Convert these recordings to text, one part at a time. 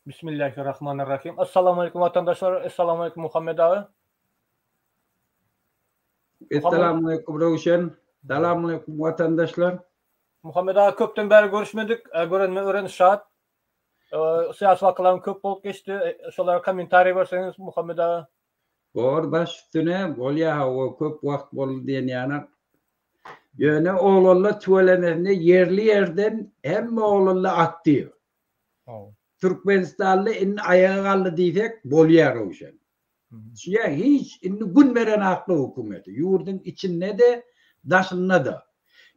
Bismillahirrahmanirrahim. Assalamu alaikum vatandaşlar. Assalamu alaikum Muhammed abi. Esselamu aleyküm Ravuşen. Selamun aleyküm vatandaşlar. Muhammed abi köpten beri görüşmedik. Öğren şahat. Siyasi vakalarım köp bolup geçti. Şolara komentari verseniz Muhammed abi. Bor baş üstüne bolya o köp vakt boldu diyen yana. Yöne oğlanla tüvelenene yerli yerden hem oğlanla aktif. Türkmenistanlı in ayağı kaldı diyecek bolya Ravuşen. Ya hiç gün veren aklı hükümeti. Yurdun içinde de dışında da.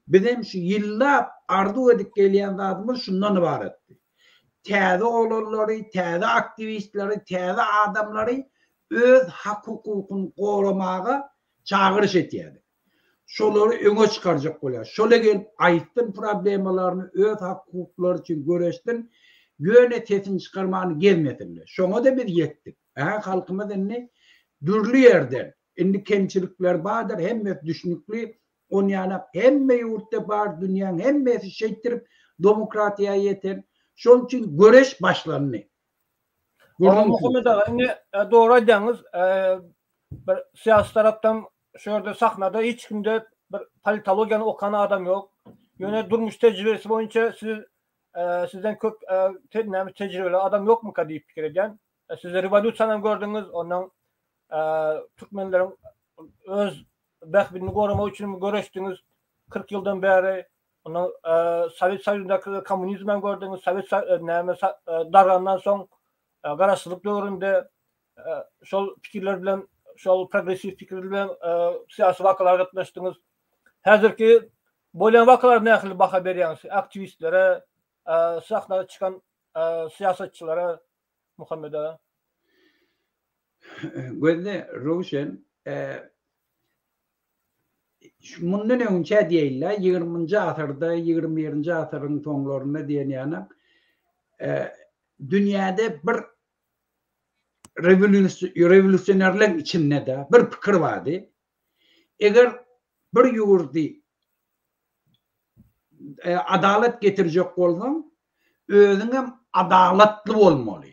Bizim şu yıllar ardu edip gelen adımız şundan ibaretti. Təzə oğlanları, təzə aktivistleri, təzə adamları öz hak hukukunu korumağa çağırış etiydi. Şoları öne çıkaracak bolar. Şöyle gelip ayıttın problemalarını öz hak hukukları için göreştin. Göne tesin çıkarmanı gelmedinler. Şona da bir yettik. Halkımız ne? Dürlü yerden. Şimdi kemçilikler vardır. Hem düşünüklü. Onun yana hem yurtta var dünyanın hem şeytirip demokratiya yeten. Şunun için göreş başlanıyor. Ama Muhammed abi doğru ediniz. Siyasi taraftan şurada sahnada hiç kimde bir politologiyanı okuyan adam yok. Yöne durmuş tecrübesi boyunca sizden köp tecrübeli adam yok mu kadar fikir eden? Siz revolüsyonan gördünüz. Ondan Türkmenlerin öz bekbini korumak için görüştünüz 40 yıldan beri. Ondan Sovet Soyunu'ndaki komünizmen gördünüz. Sovet dargandan son qarasılık dövründe şol fikirler bilen, şol progresif fikirler bilen siyasi vakalara katlaştınız. Hazırki bolan vakalar ne xil baha berýäňiz? Aktivistlere, sahnada çıkan siyasetçilere Muhammed ağa. Gözde Ruşen bundan önce diýiller 20-nji asyrda 21-nji asyryň soňlarynda diýen ýana dünyada bir revolüsyonerlik içinde de bir fikir vardı. Eğer bir yurdi adalet getirecek olsan özüne adaletli olmalı.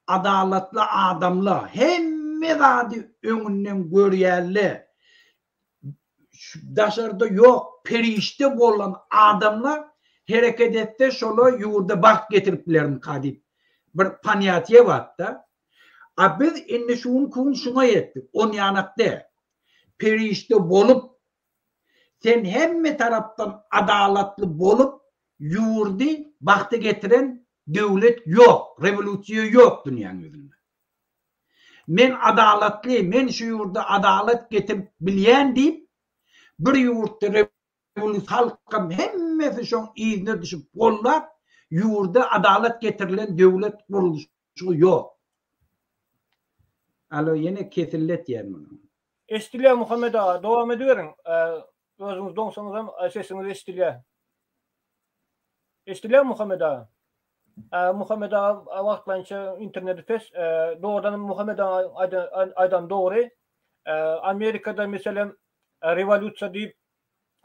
Adaletli adamla hemme zadi önünden görýärli daşarda yok perişte olan adamlar hareket etse şola yurda bak getiriplerim kadip. Bir paniyatiye var da. Biz indi şuna yettik. On yanakta perişte bolup sen hemme taraftan adaletli bolup yurdi baktı getiren devlet yok. Revolüsiyon yok dünyanın yüzünde. Men adaletli, men şu yurda adalet getirip bilyen deyip bir yurtta revolüsyon halkım hemmesi şon izne düşüp kollar yurda adalet getirilen devlet kuruluşu yok. Alo yine kesillet yani bunu. Eştilya Muhammed ağa devam ediverin. Özünüz donsanız hem sesiniz eştilya. Eştilya Muhammed ağa. Muhammed ağa vaktlanca interneti fes. Doğrudan Muhammed ağa aydan doğru. Amerika'da mesela revolüsiyon deyip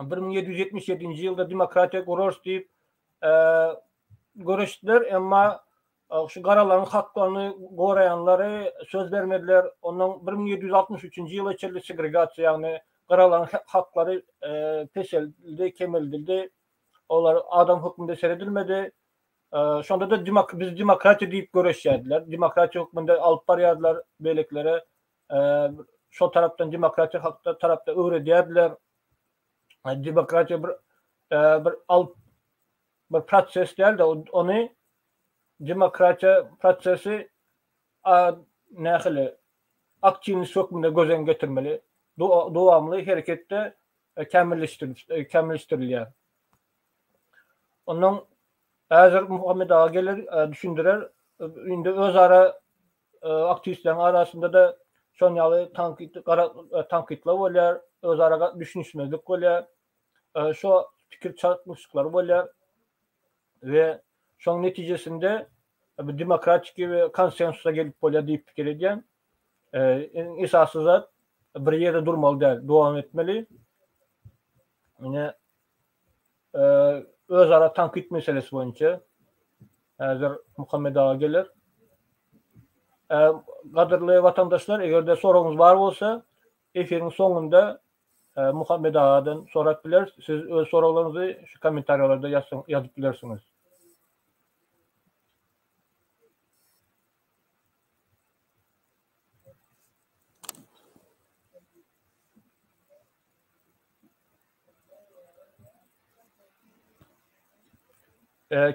1777 yılda demokratiya kuruluş deyip görüştüler ama şu qaraların haklarını koruyanları söz vermediler. Ondan 1763 yıla içeride segregasiya yani qaraların hakları peşeldi, kemeldildi. Onlar adam hükmünde seyredilmedi. Şu anda da biz demokratiya deyip görüşýärdiler. Demokratiya hükmünde alıp barýardylar beyliklere. Şu taraftan demokratiya hakta tarafta öwredýärdiler. Demokratiya bir proses değil de onu demokratiya prosesi nähili aktivist hükmünde gözen getirmeli. Dowamly harekette kemilleştirilýär. Ondan hazır Muhammed ağa gelir düşündürer. Indi özara aktivistlerin arasında da şonyalı tankitler bolýar, özara düşünüşmezlik bolýar. Şu fikir çarpışıklar bolýar ve şonun netijesinde demokratik ve konsensusa gelip bolýar diýip pikir edýän. Esasy zat bir ýerde durmaly däl, dowam etmeli. Ine özara tankit meselesi boýunça Hazır Muhammed Ağa gelir. Kadırlı vatandaşlar, eğer de sorunuz var olsa efirin sonunda Muhammed Ağa'dan sorabilir. Siz öz sorularınızı şu komentarlarda yazıp bilirsiniz.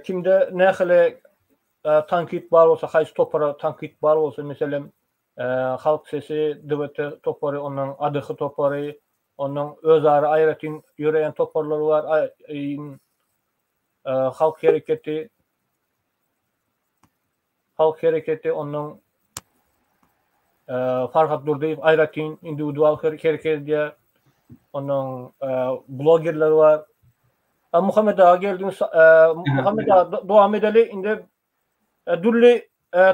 Kimde ne hile tankit var olsa, hayız topara tankit var olsa, mesela Halk Sesi, DVT toparı, onun adığı toparı, onun özarı ayretin yüreyen toparları var, Halk Hareketi, onun Farhat Durdiyev ayretin individual hareketi diye, onun bloggerleri var. Muhammed Ağa geldiğimiz Muhammed Ağa devam edeli indi dürlü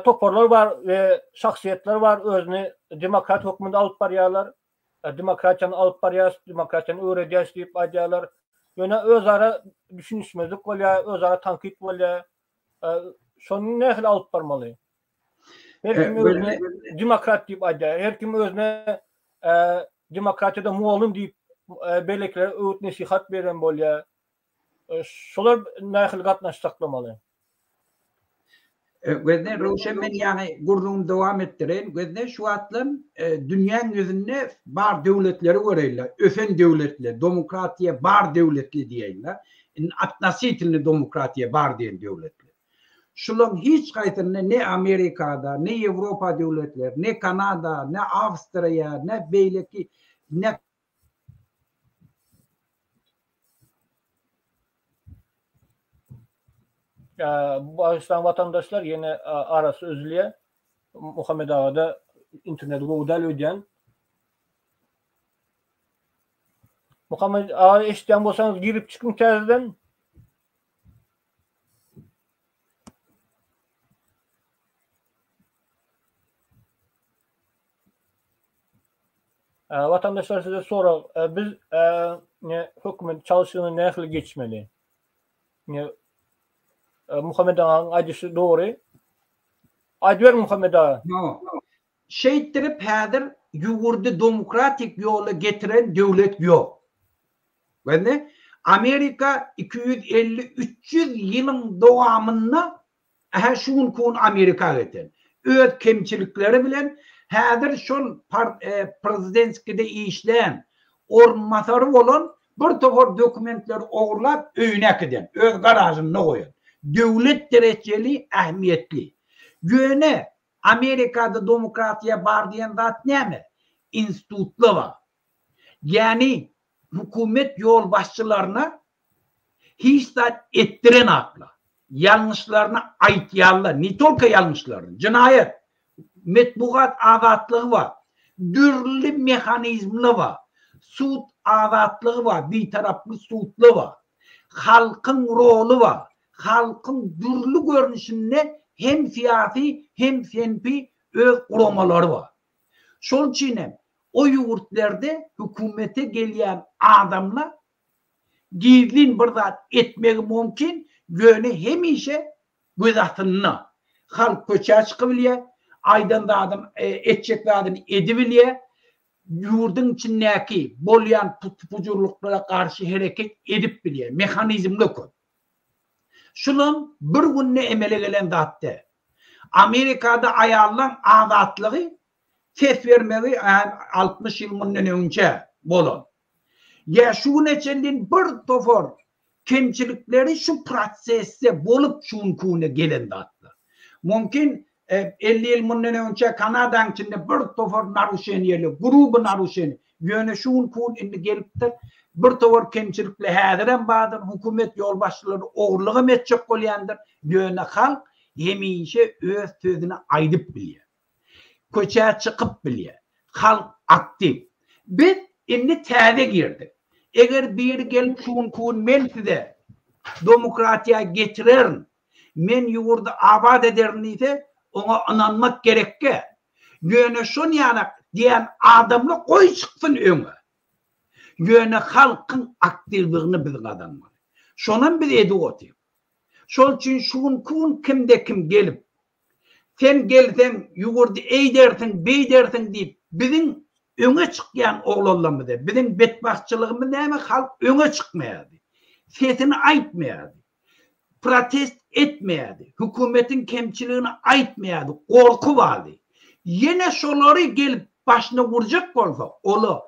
toparlar var ve şahsiyetler var, özünü demokrat hükmünde alıp baryalar, demokratyanı alıp baryas, demokratyanı öğretiyas deyip baryalar, yöne özara düşünüşmezlik olya, özara tankit olya, şonu ne hil alıp barmalı? Her kim özüne demokrat deyip barya, her kim özüne demokratiyada muallim deyip belekler öğüt nesihat veren bolya, şolar ne hil gatnaşsaklamalı? Gözne Roşen men yani gurrum devam ettiren gözne şu atlan dünyanın yüzünde bar devletleri göreyler. Öfen devletler, demokratiye bar devletli diyeyler. Atnasitilli demokratiye bar diyen devletler. Şunun hiç kaytırını ne Amerika'da, ne Avrupa devletler, ne Kanada, ne Avstralya, ne beyleki, ne Bağıştan vatandaşlar yine arası özlüye Muhammed Ağa'da internet Google'da ödeyen. Muhammed Ağa eşitleyen olsanız girip çıkın terziden. Vatandaşlar size sorar, biz hükümet çalıştığını ne hıl geçmeli? Muhammed Ağa'nın acısı doğru. Adı ver Muhammed Ağa. Şeyittirip hadir yugurdu demokratik yolu getiren devlet yok. Yani Amerika 250-300 yılın devamında şun kun Amerika getiren. Öz kemçilikleri bilen hadir şun prezidentskide işleyen ormasarı olan bir tofar dokumentler oğurlap öyüne giden. Öz garajına koyan. Devlet dereceli ehemmiyetli. Yöne Amerika'da demokratiye bar diyen zat ne mi? İnstitutlu var. Yani hükümet yol başçılarına hiç zat ettiren akla. Yanlışlarına ait yallar. Nitolka yanlışlarına. Cinayet. Metbuat azatlığı var. Dürlü mekanizmli var. Suud azatlığı var. Bir taraflı suudlu var. Halkın rolü var. Halkın dürlü görünüşünde hem siyasi hem senpi öz kurumaları var. Şol için o yurtlarda hükümete gelen adamlar gizlin bir zat etmek mümkün. Gönü hem işe gözatınına. Halk köçe çıkabiliyor. Aydan da adam edecek adını edebiliyor. Yurdun içindeki bolyan pucurluklara karşı hareket edip biliyor. Mekanizmli koy. Şunun bir günne emele gelen datte. Amerika'da ayarlan azatlığı ses vermeyi 60 yıl bundan önce bolon. Ya şu neçendin bir tofor kemçilikleri şu prosesse bolup şun kune gelen datte. Mümkün 50 yıl bundan önce Kanada'nın içinde bir tofor naruşen yerli, grubu naruşen yöne şun kun indi geliptir. Bir tofor kemçilikle hadiren badır, hükümet yol başçıları oğurluğu metçek olyandır. Yöne halk yemişe öz sözünü aydıp biliyor. Köçe çıkıp biliyor. Halk aktif. Biz indi tede girdik. Eğer bir gelip şun kun men size demokratiya getirerin, men yurda abad ederin ise ona inanmak gerekke. Yöne şun yana diyen adamla koy çıksın öne. Yöne halkın aktifliğini biz kazanmalı. Şunun bir edi otuyum. Şol üçin şuun kun kimde kim gelip sen gelsen yugurdu ey dersin bey dersin deyip bizim öňe çykýan oglanlarymyz, bizim betbahtçylygymyz näme halk öňe çykmaýardy. Sesini aýtmaýardy. Protest etmeýärdi. Hökümetin kemçiligini aýtmaýardy. Gorku bardy. Yine şolary gelip başyna vurjak bolsa, ola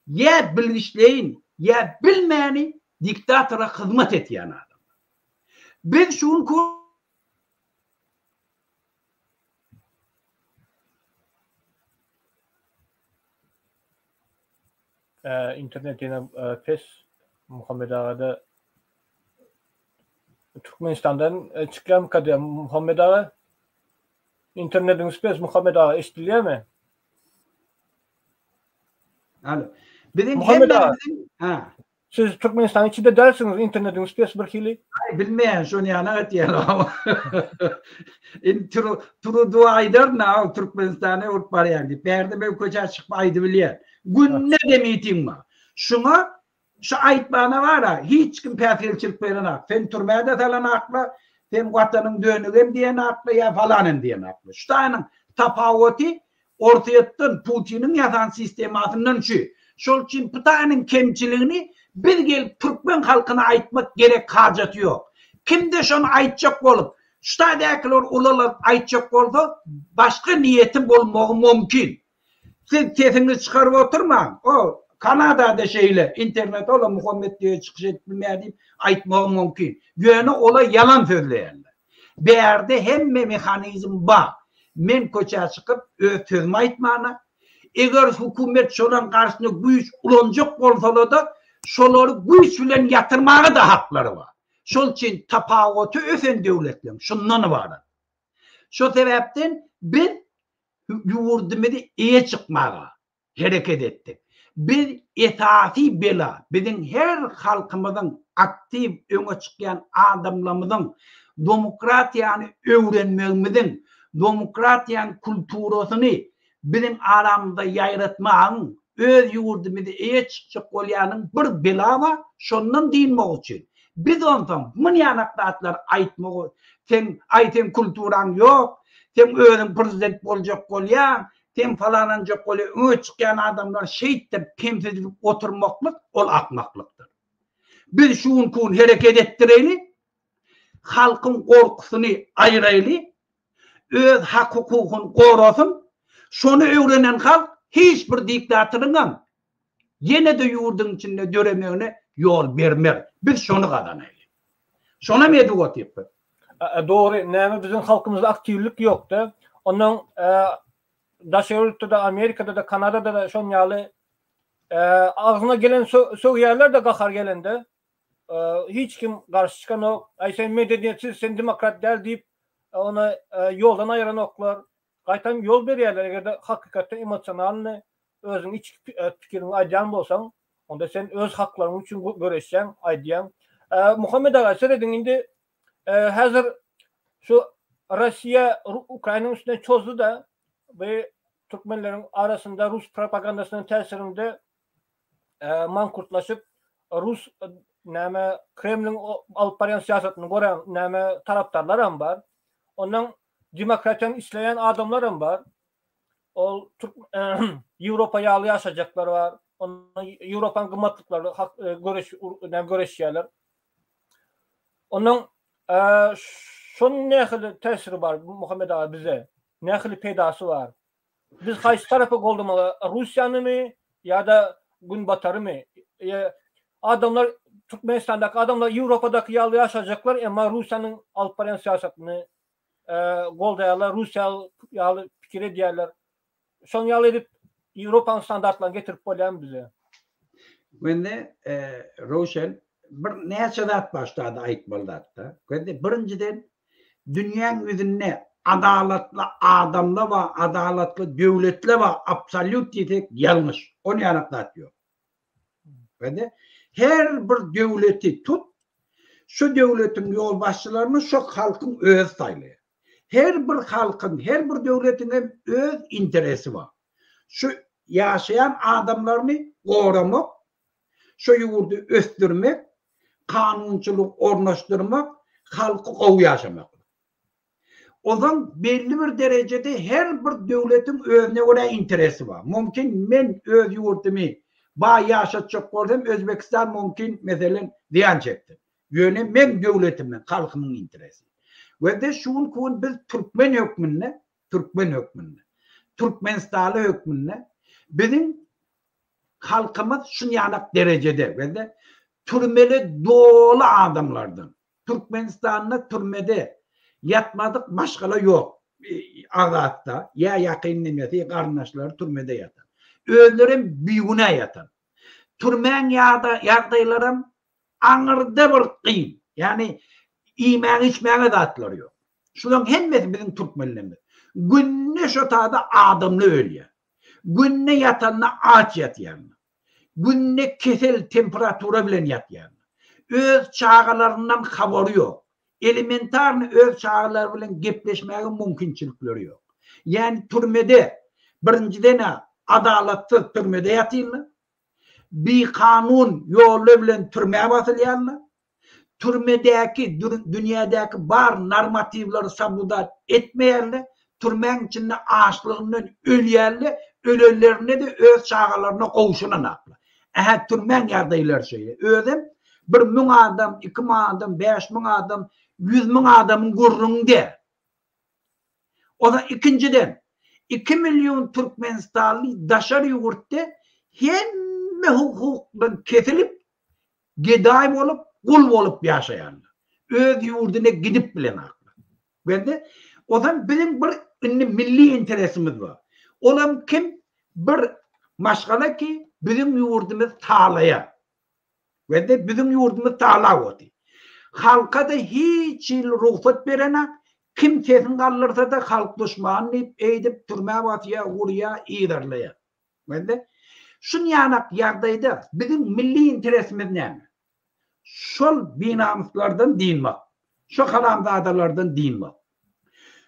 ya bilgiçleyin, ya bilmäni diktatora hyzmat etýän adam. Biz şunu internet yine pes Muhammed Ağa'da Türkmenistan'dan çıkan kadar Muhammed Ağa internetin pes Muhammed Ağa eşitliyor mi? Alo. Bizim Muhammed Ağa. Ha. Siz Türkmenistan içinde dersiniz internetin pes bir hili. Ay bilmeyen şunu yana etýär. Turu duaydır na Türkmenistan'a urt barýardy. Berde ben koça çıkmaydı bilýär. Gün ne demeytin ma? Şuna şu aýtmana bara hiç kim päfilçilik berenak. Sen türmäde talan akla, sen vatanın dönügem diyen akla ya falanın diyen akla. Şu taýynyň tapawuty ortaýatdan Putin'in ýatan sistematyndan şu. Şol üçin bu taýynyň kemçiligini bir gelip Türkmen halkyna aýtmak gerek hajat ýok. Kimde şonu aýtjak bolup, şu taýdakylar ulalar aýtjak bolsa, başga niýeti bolmagy mümkin. Siz sesini çıkarıp oturma. O Kanada'da şeyle internet ola Muhammed diye çıkış etmeyeyim aytmağı mümkün. Yönü ola yalan söyleyenler. Bir yerde hem mekanizm var. Men koça çıkıp sözümü aytmağına. Eğer hükümet şolan karşısında güç ulanacak olsa da şoları güç bilen yatırmağı da hakları var. Şol için tapawutu öfen devletlerim. Şundan var. Şu sebepten ben yurdumda iyi çıkmağa hareket ettik. Bir esasi bela, bizim her halkımızın aktif öne çıkan adamlarımızın demokratiyanı öğrenmemizin, demokratiyanın kulturasını bizim aramızda yayratmağın, öz yurdumda iyi çıkacak olyanın bir bela var, şundan dinmek için. Biz ondan bunu yanaklatlar aytmağı, sen ayten kulturan yok, sen özün prezident bolacak bolyan, sen falananca bolya öňe çykýan adamlar şeýit dep kemsizlik oturmaklyk ol akmaklyktır. Biz şuun kun hereket etdireli, halkın korkusyny aýraýly, öz hak hukukyny gorasyn, şonu öwrenen halk hiç bir diktatorundan yine de yurdun içinde döremeğine yol vermer. Biz şonu kazanaylı. Şona medugat yapar. Doğru. Näme bizim halkımızda aktivlik yok da. Onun Daşevrut'ta Amerika'da da Kanada'da da şon ýaly ağzına gelen söw ýerler de gahar gelende hiç kim karşı çıkan yok. Ay sen medeniyetsiz, sen demokrat del deyip ona yoldan ayıran oklar. Gaytan yol berýärler. Eger hakykatda emosionalny özüň iç pikirini aýdýan bolsaň, onda sen öz haklaryň üçin göreşýän, aýdýan. Muhammed Ağa, sen edin indi hazır şu Rusya Ukrayna'nın üstüne çözdü da ve Türkmenlerin arasında Rus propagandasının tesirinde mankurtlaşıp Rus näme Kremlin alıp barýan siýasatyny gören näme taraptarlar hem bar. Ondan demokratiýany isleyen adamlar hem bar. O Avrupa ýaly ýaşajaklar var. Ondan Avrupaň gymmatlyklary göreşýärler. Ondan şonun nähili tesiri bar Muhammed Ağa bize? Nähili peydasy var? Biz haýsy tarapy goldamaly? Russiýanymy ýa-da gün batarmy? Adamlar Türkmenistan'daki adamlar Avrupa'daki ýaly ýaşajaklar, emma Russiýanyň alyp barýan siýasatyny goldaýarlar, Russiýa ýaly pikir edýärler. Şonu ýaly edip Ýewropaň standartlaryny getirip bolýan bize. Wende Roşel bir näçe zat başlady aýtmalarda. Wende birinciden dünýäň ýüzünde adalatly adamlar we adalatly döwletler we absolut diýsek ýalňyş. Onu ýanyklatýar. Wende her bir döwleti tut, şu döwletiň ýol başçylaryny şu halkyň öz saýlaýar. Her bir halkyň, her bir döwletiň öz interesi var. Şu yaşayan adamlarını korumak, şu yurdu östürmek, kanunçuluk ornaştırmak, halkı qow yaşamak. Ondan belli bir derecede her bir devletin özüne göre interesi var. Mümkün men öz yurtumu bağ yaşatacak olsam Özbekistan mümkün mesela diyan çekti. Yöne men devletimin, halkımın interesi. Ve de şun kun biz Türkmen hükmünde, Türkmenistanlı hükmünde bizim halkımız şun yanak derecede ve de türmeli dolu adamlardan. Türkmenistan'da türmede yatmadık başkala yok. Ağatta ya yakınlimesi ya kardeşler türmede yatan. Özlerim büyüğüne yatan. Türmen yardaylarım anırda bir kıyım. Yani iman içmeye dağıtları yok. Şunun hemmesi bizim Türkmenlerimiz. Günne şotada adamlı ölüyor. Günne yatanla aç yatyanla. Günne kesel temperatura bilen yatyanla. Öz çağlarından haberi yok. Elementarını öz çağlar bilen gepleşmeye mümkünçülükleri yok. Yani türmede birinciden adaletli türmede yatıyla. Bir kanun yolu bilen türmeye basılyanla. Türmedeki, dünyadaki bar normativleri sabudat etmeyenle, türmen içinde ağaçlığından ölüyenle, ölülerine de öz çağlarına kovuşunan aklı. Türmen yardaylar şeyi. Özüm, 1.000 adam, 2.000 adam, 5.000 adam, 100.000 adamın gurrunda. O da ikinciden, 2 milyon Türkmenistanlı daşarı yurtta hem hukukla kesilip, gedayim olup, kul olup yaşayanlar. Öz yurduna gidip bilen aklı. Ben de o zaman bizim bir milli interesimiz var. Olam kim? Bir maşgala ki bizim yurdumuz tağlaya. Ve de bizim yurdumuz tağla oldu. Halka da hiç ruhsat verene kim sesin kalırsa da halk düşmanını eğdip türmeye batıya, vuruya, iyidarlaya. Ve de şun yanak yardayda bizim milli interesimiz ne? Şol binamuslardan dinmek. Şu haramzadalardan dinmek.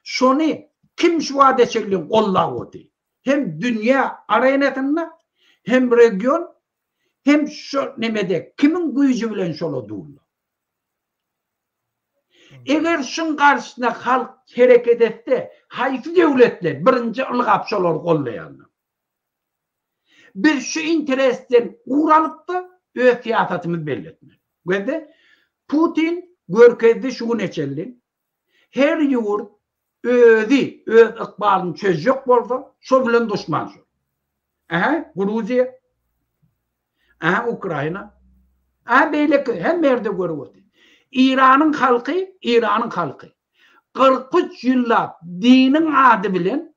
Şunu kim şu vade çekilin kolla oldu. Hem dünya arenasında hem region hem şu nemede kimin gücü bilen şolu doğru. Eğer şun karşısında halk hareket etse hayfi devletler birinci ılgap şoları kollayanlar. Bir şu interesten uğralıp da öz siyasetimiz belli etmek. Ve de Putin görkezde şunu neçellin. Her yurt öz ıkbalını çözecek olsa şu bilen düşman şu. Gruzya, Ukrayna, böyle hem yerde görüyordu. İran'ın halkı 43 yıllar dinin adı bilen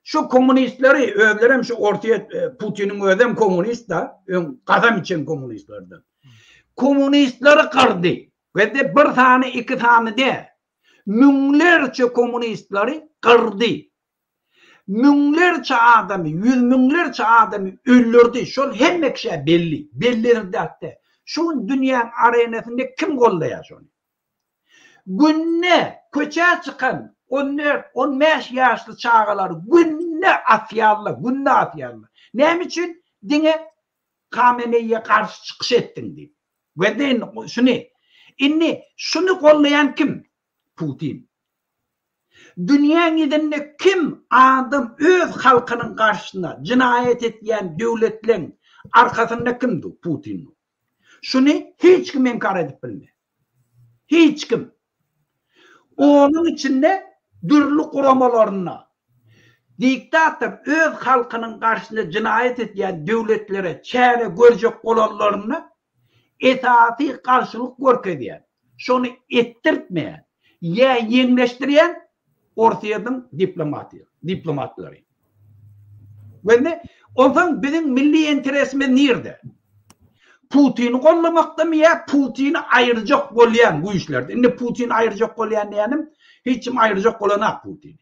şu komünistleri öldürem şu ortaya Putin'in ödem komünist da kazam için komünistlerden. Komünistleri kırdı. Ve de bir tane iki tane de münlerce komünistleri kırdı. Münlerce adamı, 100 binlerce adamı öldürdü. Şu hem şey belli. Bellidir hatta. Şu dünyanın arenasında kim kollaya şunu? Günne köçe çıkan 15 yaşlı çağlar günne atıyarlar. Ne için? Dine Khamenei'ye karşı çıkış ettin diye. Ve de şunu kollayan kim? Putin. Dünyanın üzerinde kim adam öz halkının karşısında cinayet ettiğin devletlerin arkasında kimdi? Putin. Şunu hiç kim inkar edip bilmiyor. Hiç kim. Onun içinde dürlü kuramalarına diktatör öz halkının karşısında cinayet ettiğin devletlere çare görecek olanlarına esası karşılık görkediyen. Şunu ettirtmeyen ya yenileştiren ortayadan diplomatları. Ve ne? O zaman bizim milli interesimiz nerede? Putin'i kollamakta mı ya? Putin'i ayıracak olayan bu işlerde. Şimdi Putin'i ayıracak olayan diyelim. Hiç kim ayıracak olanak Putin'i.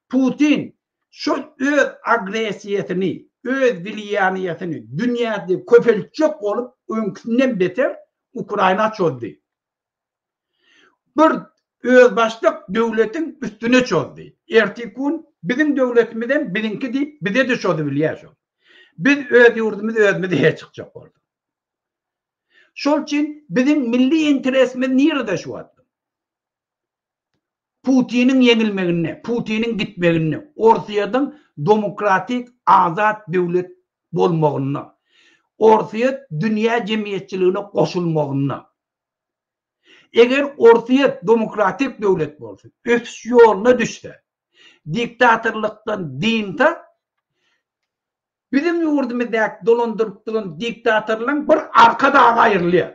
Putin şu öz agresiyetini, öz vilyaniyetini dünyada köpelçek olup önkünden beter Ukrayna çözdü. Bir özbaşlık devletin üstüne çözdü. Ertikun bizim devletimizden bizimki deyip bize de çözdü. Biz öz yurdumuz özmediye çıkacak oldu. Şol için bizim milli interesimiz nerede şu an? Putin'in yenilmegini, Putin'in gitmegini, Orsiýadan demokratik azat döwlet bolmagyny, Orsiýa dünýä jemgyýetçiligine goşulmagyny. Eger Orsiýa demokratik döwlet bolsa, ötüş ýoluna düşse, diktatorlukdan dinta, bizim ýurdumyzda dolandyryp duran diktatorlaryň bir arkada aýrylýar.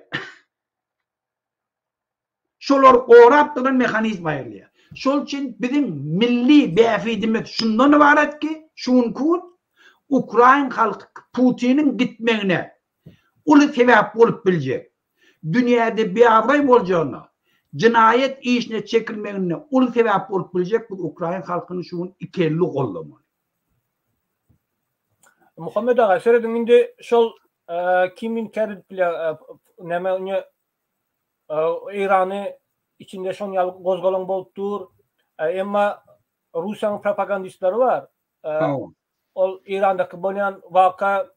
Şolar gorap duran mehanizm aýrylýar. Şol üçin bizim milli bäfidimiz şundan ibaret ki, şunkun Ukrayn halky Putin'in gitmegine uly sebäp bolup biljek. Dünýäde beýabray boljagyna, jinayet işine çekilmegine uly sebäp bolup biljek bu Ukrayn halkyny şuň ikelli gollamaly. Muhammed ağa, seredin indi şol kimin kerit bile näme İran'ı içinde şon ýaly gozgolan bolup dur. Emma Russiýanyň propagandistleri var. Ol İran'daky bolýan waka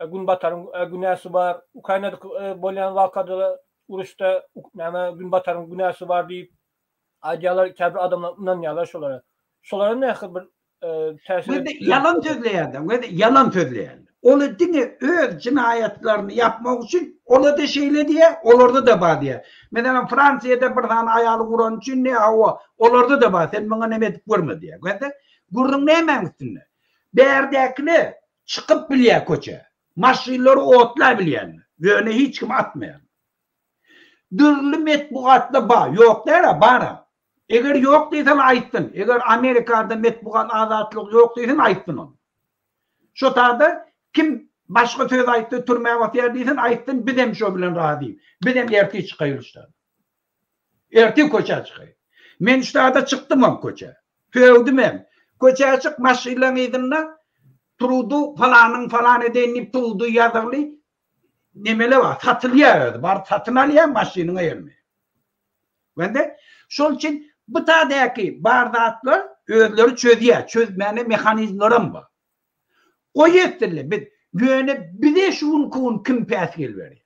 gün batarın günäsi var. Ukrainadaky bolýan wakada uruşda näme gün batarın günäsi var diýip aýdýarlar, käbir adamlar inanýarlar şolara. Şolara nähir bir täsir yalan sözleýärler, yalan sözleýärler. Ola diňe öz cinayetlerini yapmak için ola da şeyle diye, olarda da var diye. Mesela Fransa'da bir tane ayalı vuran için ne hava, olarda da var. Sen bana ne edip görme diye. Gurrun ne ememişsin? Berdekini çıkıp bilye koça. Maşinleri otla bilyen. Böyle hiç kim atmayan. Dürlü metbuatla bağ. Yok der bana. Eğer yok deysen ayıttın. Eğer Amerika'da metbuat azatlık yok deysen ayıttın onu. Şu tarzda kim başka söz ayıttı, türmeye vatiyar deysen ayıttın, bidem şu bilen razıyım. Bidem erti çıkıyor işte. Erti koça çıkıyor. Men işte da çıktım am koça. Fövdüm hem. Koça çık maşıyla idinle turudu falanın falan edenip turudu yazarlı nemele var. Satılıyor. Var satın alıyor maşının ayırmıyor. Ben de şol için bu tadaki bardaklar özleri çözüyor. Çözmeyene mekanizmlerim var. O yeterli. Bir de şun kun kim pesgil veriyor.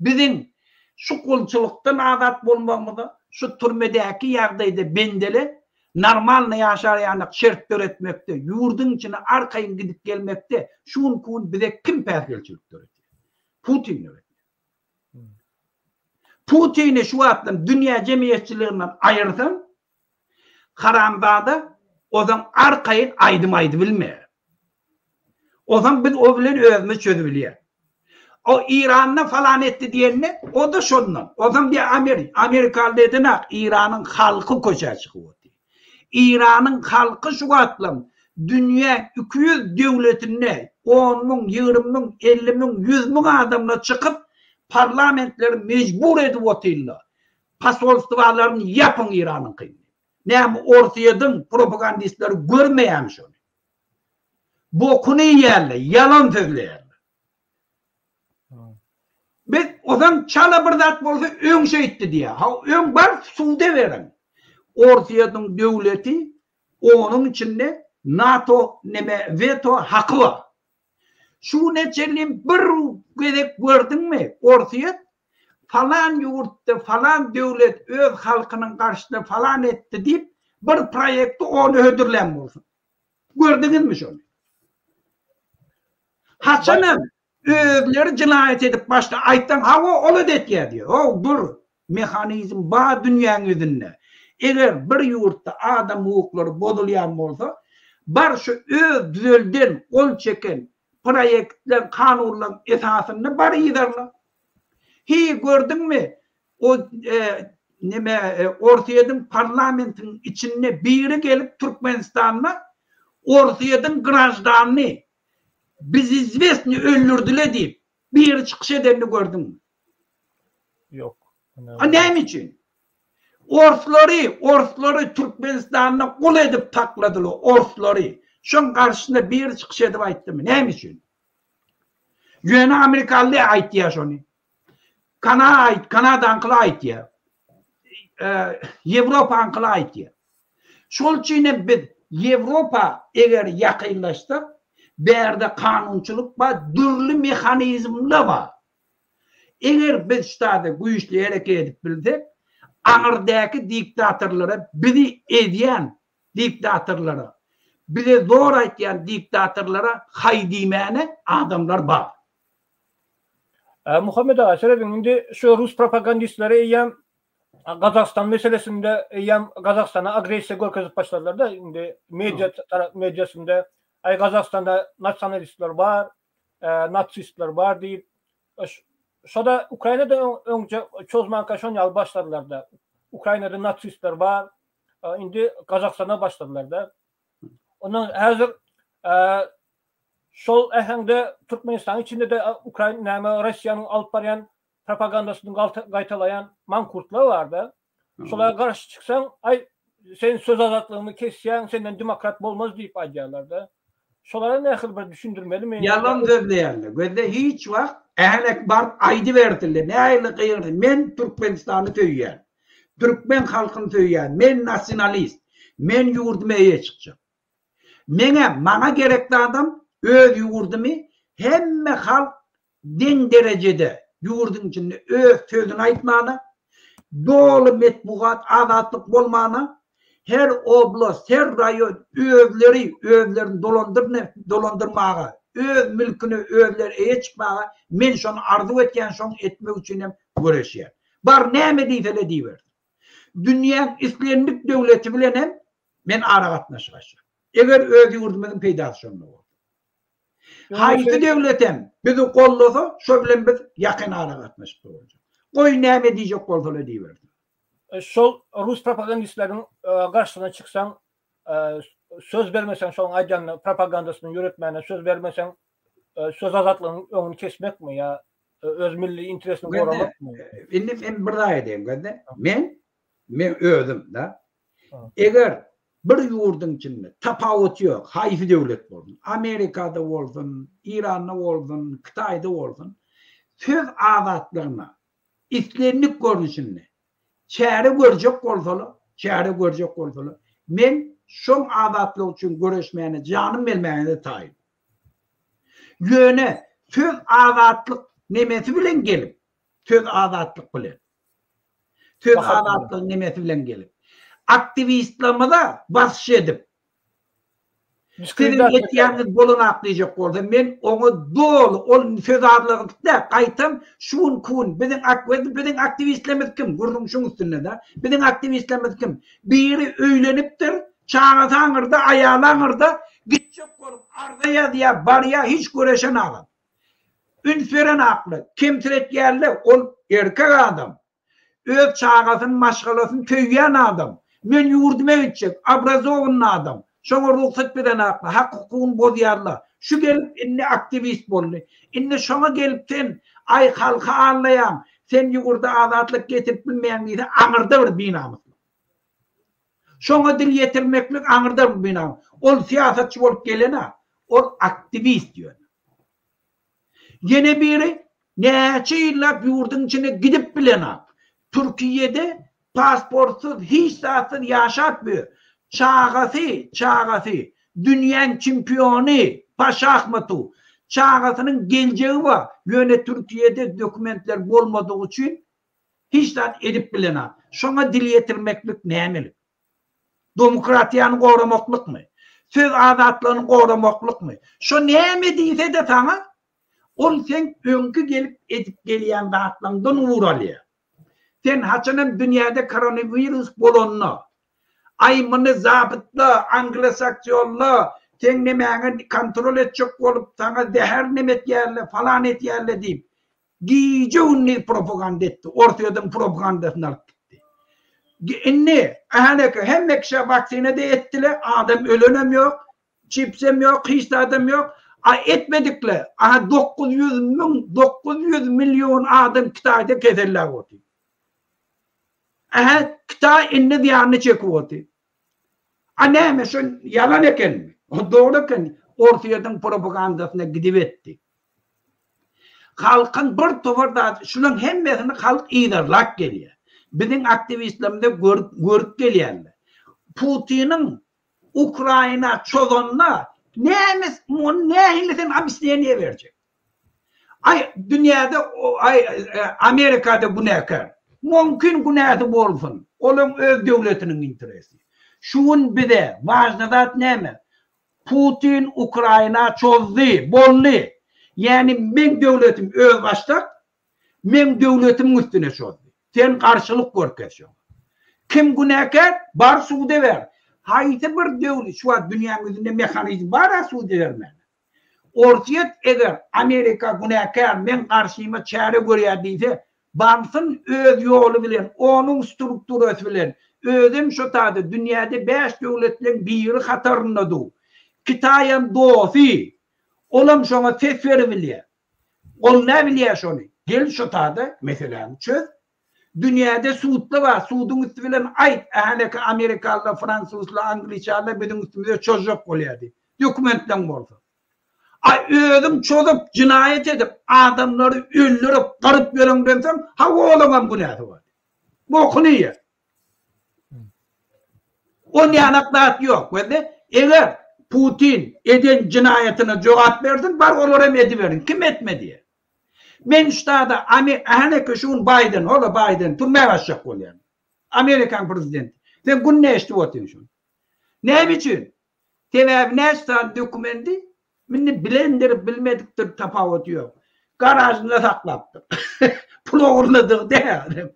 Bizim şu kulçuluktan adat bulmamıda, şu türmedeki yerdeyde bendeli, normal yaşayanak şertler etmekte, yurdun içine arkayın gidip gelmekte, şun kun bize kim pesgilçilik öğretiyor? Putin öğretiyor. Putin'i şu atlan dünya cemiyetçilerinden ayırsam, karamdada o zaman arkayın aydı bilmiyor. O zaman biz o bilen özümüz çözülüyor. O İran'la falan etti diyenine o da şundan. O zaman bir Amerikalı dediğine İran'ın halkı koşa çıkıyor. İran'ın halkı şu atlam. Dünya 200 devletine 10'nun, 20'nun, 50'nun, 100'nun adamla çıkıp parlamentleri mecbur edip otuyorlar. Pasolstvalarını yapın İran'ın kıyını. Ne Orsiýadan propagandistleri görmeyemiş onu. Bokunu yerler, yalan sözlerler. Biz o zaman çala bir zat bolsa öň şeýitdi diye. Ha öň bar suwda beren. Orsiýadyň döwleti onuň içinde NATO neme veto haky var. Şu neçelim bir gedek gördüňmi? Orsiýa falan ýurtda falan döwlet öz halkynyň garşysynda falan etdi diýip bir proýekti onu hödürlen bolsun. Gördüňizmi şonu? Haçanam özleri cinayet edip başta ayttan hava ola detýär diýär. O bir mehanizm ba dünýäň üzünde. Eger bir ýurtda adam hukuklary bozulýan bolsa, bar şu öz düzelden ol çeken proyektler, kanunlar esasyny bar ýydarlar. Hi gördüňmi? O Orsiýadyň parlamentiň içine biri gelip Türkmenistan'a Orsiýadyň grajdanny biz izvestni öldürdüler deyip bir çıkış edenini gördün mü? Yok. Ne için? Orsları Türkmenistan'la kul edip takladılar. Orsları. Şun karşısında bir çıkış edip ayttı mı? Ne için? Yöne Amerikalı'ya ait ya şunu. Kanada ankıla ait ya. Avrupa ankıla ait ya. Şol için biz Avrupa eğer yakınlaştık berde kanunçuluk var, dürlü mekanizmler var. Eğer biz işte bu işle hareket edip bildik, Ağırdaki diktatörlere, bizi ediyen diktatörlere, bize zor aytyan diktatörlere haydimene adamlar var. Muhammed Ağa, şimdi şu Rus propagandistleri eyyem Kazakistan meselesinde eyyem Kazakistan'a agresiya görkezip başladılar da şimdi medyasında Kazakistan'da nasyonalistler var, natsistler var deyip şurada Ukrayna'da önce çözmen kaşon yal başladılar da Ukrayna'da natsistler var, şimdi Kazakistan'a başladılar da onun hazır şol ehende Türkmenistan içinde de Ukrayna ve Rusya'nın alıp barayan propagandasını gaytalayan mankurtlar vardı. Şolaya karşı çıksan senin söz azatlığını kesyen senden demokrat olmaz deyip aydiyalardı. Şolara ne akıl bir düşündürmeli mi? Yalan sözleyerler. Gözde hiç vakt ehlek bar aydı verdiler. Ne aylı kıyırdı. Men Türkmenistan'ı töyyen. Türkmen halkını töyyen. Men nasyonalist. Men yurdumaya çıkacağım. Mana gerekli adam öz yurdumu hemme halk den derecede yurdun içinde öz sözünü aytmana, dolu metbuat, azatlık olmana, her oblast, her rayon özlerini dolandırmağa, öz mülkünü özler eye çıkmağa, men şonu arzu etken şonu etmek için hem görüşüyor. Bar neyme deyfele deyiverdi. Dünyanın İslamlık devleti bilen hem men ara katnaşaşır. Eğer öz yurdumuzun peydası şonlu olur. Haydi devletem bizi kollasa şu bilen biz yakın ara katnaşıp olacak. Koy neyme diyecek olsalar deyiverdi. Şol Rus propagandistlerin karşısına çıksan söz vermesen şolun aydanlı propagandasını yürütmeyene söz vermesen söz azatlığının önünü kesmek mi ya öz milli interesini korumak mı? Ben bir daha edeyim gözde. Men özüm da. Eğer bir yurdun içinde tapavut yok, hayfi devlet olsun, Amerika'da olsun, İran'da olsun, Kıtay'da olsun, söz azatlığına İslamlık görünüşünde çare görecek olsalı, men şom azatlık için görüşmeyene, canım bilmeyene tayin. Yöne söz azatlık nemesi bilen gelip, söz azatlık bilen. Söz azatlık nemesi bilen gelip. Aktivistlerime da basış edip, sizin yetkiyanız bolun aklayacak olsa, men onu dolu, onun söz azatlıkta kaytam, şun kun, bizim aktivistlerimiz kim? Vurdum şun üstüne de, bizim aktivistlerimiz kim? Biri öyleniptir, çağıtanırda, ayağlanırda, gidecek olup, ardaya diye, barya hiç göreşen adam. Ünsveren aklı, kimsiret yerli, ol erkek adam. Öz çağasın, maşgalasın, töyyen adam. Men yurduma gidecek, abrazovun adam. Şoňa ruhsat beren akla, hak hukukun bozyarla. Şu gelip inne aktivist bolly. Inne şoňa gelip sen ay halka anlayan, sen yurda azatlyk getirip bilmeýän diýse aňyrda bir binamyz. Şoňa dil yetirmeklik aňyrda bir binamyz. Ol siýasatçy bolup gelene, ol aktivist diýär. Yine biri näçe ýyllap yurdun içine gidip bilene. Türkiye'de pasportsuz hiç zaten yaşatmıyor. Çağası, dünyanın çempiyonu, Paşahmatı, çağasının geleceği var. Yöne Türkiye'de dokumentler olmadığı için hiç zaten edip bilene. Şuna dil yetirmeklik neymelik? Demokratiyanı korumaklık mı? Söz azatlığını korumaklık mı? Şu neyme deyse de sana, ol sen önkü gelip edip geleyen dağıtlarından uğralıya. Sen haçanın dünyada koronavirüs bolonlu, aymını zabıtlı, anglosaksiyonlu, sen nemeğini kontrol edecek olup sana zehir nemet yerle, falan et yerle deyip, giyici unni propaganda etti, ortayadan propagandasını alıp gitti. Hem ekşe vaksine de ettiler, adam ölenem yok, çipsem yok, hiç adam yok, etmedikler, 900 milyon adam kitayda keserler oldu. Kıta inne diyanını çekiyordu. Anne şu yalan eken mi? O doğru eken ortayadan propagandasına gidivetti. Halkın bir tovarda şunun hemmesini halk iyidirlak geliyor. Bizim aktivistlerimde görüp geliyorlar. Putin'in Ukrayna çözonuna ne hilesen hapisteye verecek? Dünyada Amerika'da bu ne kadar? mümkün günahı bolsun. Olum öz devletinin interesi. Şuun bide vajna zat näme? Putin Ukrayna çözdi, bolli. Yani men devletim öz baştak, men devletim üstüne çözdü. Sen karşılık görkeşiyorsun. Kim günahkar? Bar Suudi ver. Hayti bir devlet, şu an dünyanın üzerinde mekanizm var, Suudi vermez. Ortaya eğer Amerika günahkar, men karşıma çare görüyor deyse, bansın öz yolu bilen, onun strukturası bilen, özüm şu tadı, dünyada 5 devletlerin biri hatarında du. Kitayem dofi, olam şuna ses verebiliyor. Ol ne biliyor şunu? Gel şu tadı, mesela çöz. Dünyada Suud'da var. Suud'un üstü bilen ait. Ahaleka Amerikalı, Fransızlı, Angliçalı bizim üstümüzde çocuk oluyordu. Dokumentten oldu. Özüm çözüp, cinayet edip, adamları öldürüp, karıp verin densem, hava olamam günahı var. Bu okunuyor. O niyanaklat yok. Eğer Putin eden cinayetine cevap verdin, var olarım ediverin. Kim etmedi? Men ştada Amerika şun Biden, ola Biden turmaya başlayacak oluyor. Amerikan prezidenti. Sen gün ne işte otuyorsun şun? Ne biçim? Temel ne ştada dokumenti? Minni bilendir bilmediktir tafavut yok. Garajında saklattır. Pul uğurladık de.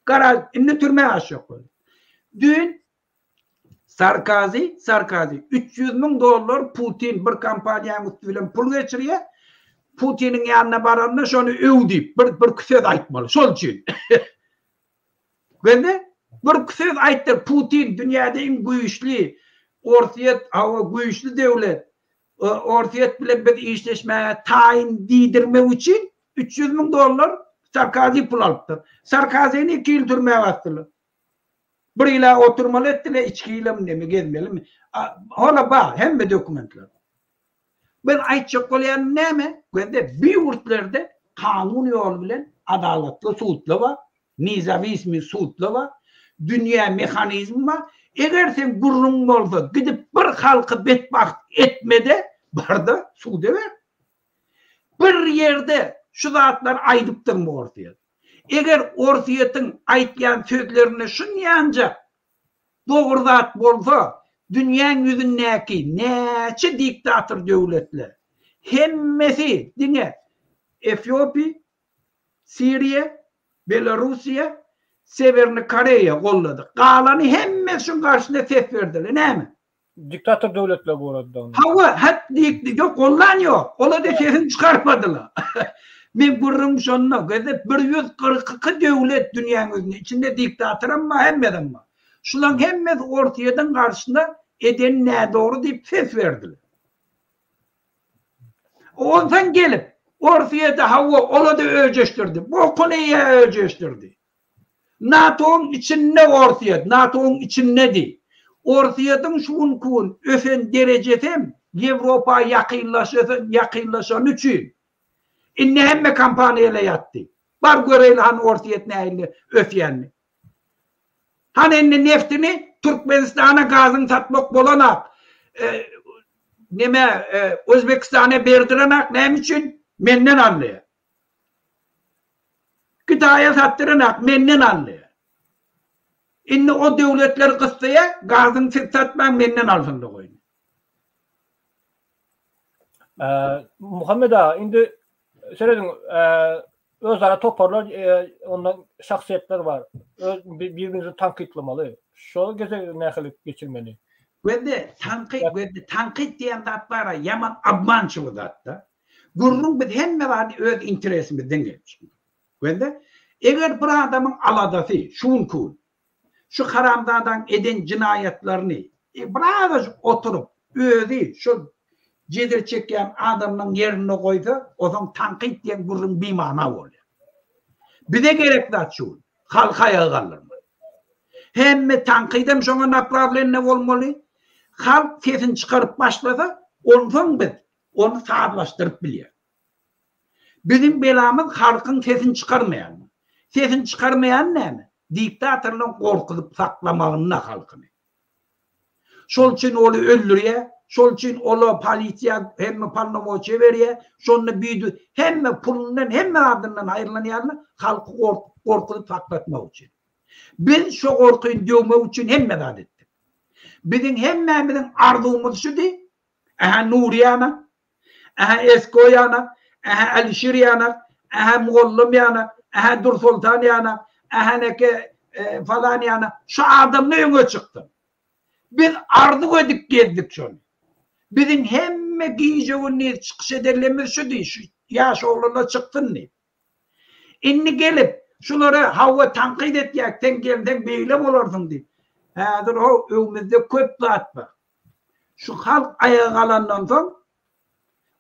Garaj, inni turmaya başlayacak oluyor. Dün Sarkozy $300.000 Putin bir kampanyanın üstüne pul geçiriyor. Putin'in yanına baranına şunu övdeyip bir söz aytmalı. Sol için. Bir söz ayttır. Putin dünyada en güçlü güçlü devlet. Ortaya bile bir işleşmeye tayin değdirme için $300.000 Sarkozy pul alıptır. Sarkozy'ni 2 yıl türmeye bastılar. Bir ila oturmalı ettiler. 2 yıl mi gezmeli mi? Hala bak hem de dokumentler. Ben aytacak olayan ne mi? Bir yurtlarda kanun yolu bilen adaletli suudla var. Nizami ismi suudla var. Dünya mekanizmi var. Eğer sen gurrun olsa gidip bir halkı bedbaht etmede barda suude ver. Bir yerde şu zatlar aydıptır mı ortaya? Eğer ortayatın aytlayan sözlerine şun yancak doğru zat bolsa dünyanın yüzündeki neçe diktatör devletler hemmesi dine Etiyopya, Suriye, Belarusya, Severni Kore'ye kolladı. Kalanı hemmesi şun karşısında ses verdiler. Ne mi? Diktatör devletler bu arada. Hava yok kollan yok. Ola da sesini çıkarmadılar. Ben burrum şonuna gözü 142 devlet dünyanın içinde diktatör ama hemmeden mi? Şulan hemmet ortayadan karşısında eden ne doğru deyip ses verdiler. Ondan gelip ortaya da hava ola da ölçüştürdü. Bu konuyu ölçüştürdü. NATO'nun için ne ortaya? NATO'nun için ne değil? Ortayadan şun kun öfen derecesem Avrupa yakınlaşan için inne hemme kampanyayla yattı. Bar göreyle han ortaya neyle öfyenli. Hani inne neftini Türkmenistan'a gazını satmak bolanak Özbekistan'a berdirenak ne için? Menden anlıyor. Gıdaya sattıranak menden anlıyor. İnne o devletler kıstaya gazını satmak menden alsın koyun. Muhammed ağa, indi söyledin özara toparlar ondan şahsiyetler var. Birbirinizi tankitlamalı. Şu nezaklık geçirmeli. Ve tankit diyen zat var ya yaman abmançı zat da. Gurrun bir hemme var öz interesimizden geçmiş. Ve eğer bir adamın aladası şun kun şu haramdadan eden cinayetlerini biraz oturup özü şu cedir çeken adamın yerine koysa o zaman tankit diyen gurrun bir mana oluyor. Bir de gerekli şu halka yağarlar mı? Hem tankidem şuna naklavlen ne olmalı? Halk sesini çıkarıp başlasa ondan biz onu sağlaştırıp biliyor. Bizim belamız halkın sesini çıkarmayan mı? Sesini çıkarmayan ne mi? Diktatörlüğün korkutup saklamağına halkını. Şol için onu öldürüyor, şol için ola polisiya hemme parlamoçe veriye, şonu büyüdü. Hemme pulundan, hemme adından ayrılanyanı halkı korkudu taklatmak için. Ben şu korkuyu dövmek için hemme de ettim. Bizim hemmemizin arzumuz şu di. Aha Nuriyana, aha Eskoyana, aha Alişiriyana, aha Mollum yana, aha Dur Sultan yana, aha neke falan yana. Şu adam ne yöne çıktı? Biz ardı ödük geldik şunu. Bizim hemme giyeceğini çıkış ederlerimiz şu değil. Şu yaş oğluna çıktın ne? İnni gelip şunları hava tankit etiyekten gelden beylem olurdun diye. Hadır o övümüzde köp dağıtma. Şu halk ayağa kalandan sonra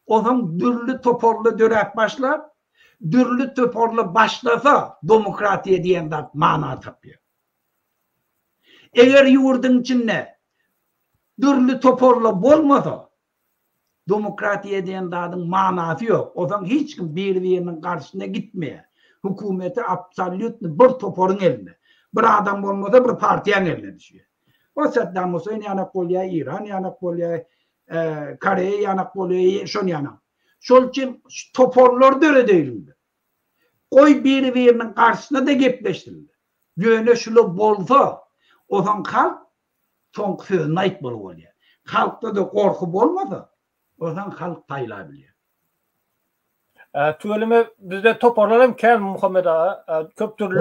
o zaman dürlü toporlu dörek başlar. Dürlü toporlu başlasa demokratiye diyen de mana tapıyor. Eğer yurdun içinde dürlü toporlu bolmasa demokratiye diyen dağın manası yok. O zaman hiç kim birbirinin karşısına gitmiyor. Hükümeti absolut bir toporun eline. Bir adam olmasa bir partiyen eline düşüyor. O Saddam Hüseyin yanak oluyor, İran yanak oluyor, Kore yanak oluyor, şun yanak. Şol için toporlar da öyle değildi. Koy birbirinin karşısına da gepleştirildi. Yöne şunu bolsa o zaman halk son sözüne ait oluyor. Halkta da korku olmasa o zaman halk tayılabiliyor. Tüvelime bizde toparlarım kel Muhammed Ağa. Köp türlü.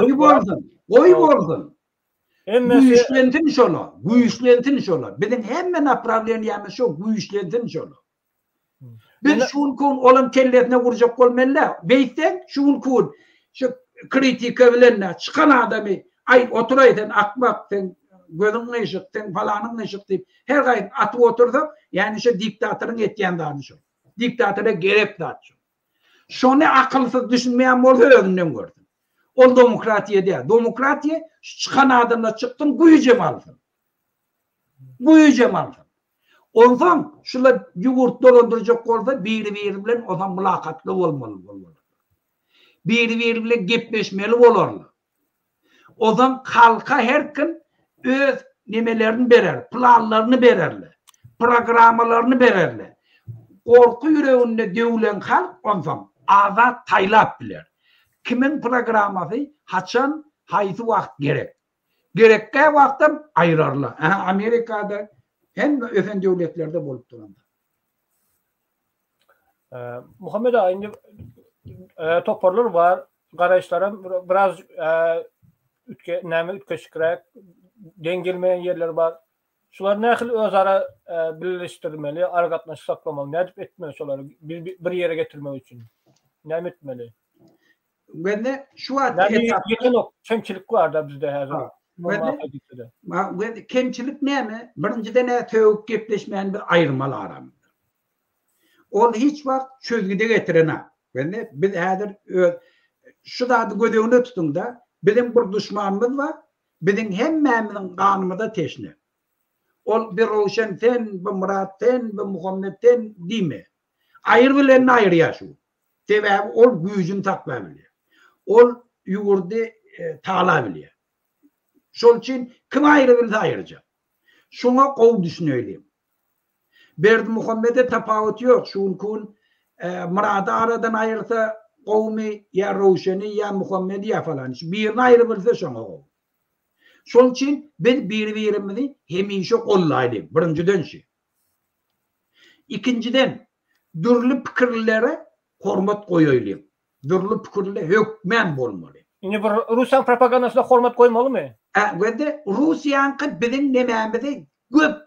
Oy bozdun. Güýçlentin şola. Güýçlentin şola. Bizim hemme napravlarını yemiz şu güýçlentin şola. Biz şun kun olan kelletine vuracak olmalı. Beyten şun kun şu kritika bilenle çıkan adamı ay oturaydan akmaktan gözün eşikten falanın eşikten her gayet atı oturdu. Yani şu diktatörün etken danışıyor. Diktatöre gerek dağıtıyor. Şunu akılsız düşünmeyen olsa önünden gördüm. O demokratiye değil. Demokratiye çıkan adamla çıktın güyücem aldın. Güyücem aldın. Ondan şöyle yurt dolandıracak olsa biri bilen o zaman mülakatlı olmalı. Biri bilen gepleşmeli olurlar. O zaman halka her gün öz nemelerini verer, planlarını vererler, programlarını vererler. Korku yüreğinde dövülen halk ondan azat taylap bilir. Kimin programı haçan haytı vakt gerek. Gerekke vaktim ayırarlar. Amerika'da hem öfen devletlerde bolup duranda. Muhammed Ağa indi toparlar var. Garajlarım biraz ütke şıkırak dengelmeyen yerler var. Şular nähil özara birleştirmeli, argatnaşyk saklamaly, nädip etmeli şolary bir yere getirmek üçin. Näme etmeli? Bende şu an kemçilik var da bizde hazır. Bende kemçilik näme? Birinciden ne tövük gepleşmeyen bir ayrımalı aramda. Ol hiç vakt çözgüde getirene. Bende biz hazır şu da gödüğünü tutun da bizim bir düşmanımız var. Bizim hemmemizin kanımızda teşne. Ol bir Roşen'ten, bir Murat'ten, bir Muhammed'ten değil mi? Ayır bilen ayır yaşu. Sebep ol gücün takma biliyor. Ol yurdu tağla biliyor. Şol için kim ayırı bilse ayıracak. Şuna kov düşünelim. Berdi Muhammed'e tapavut yok. Şun kun Murat'ı aradan ayırsa kovmi ya Roşen'i ya Muhammed'i ya falan. Birini ayırı bilse şuna kov. Şol için ben birbirimizi hemişe kollaydım. Birinciden şey. İkinciden dürlü fikirlere hormat koyayım. Dürlü fikirlere hükmen bolmalı. Yine Rusya propagandasına hormat koymalı mı? Ve Rusya'nın bizim nememize köp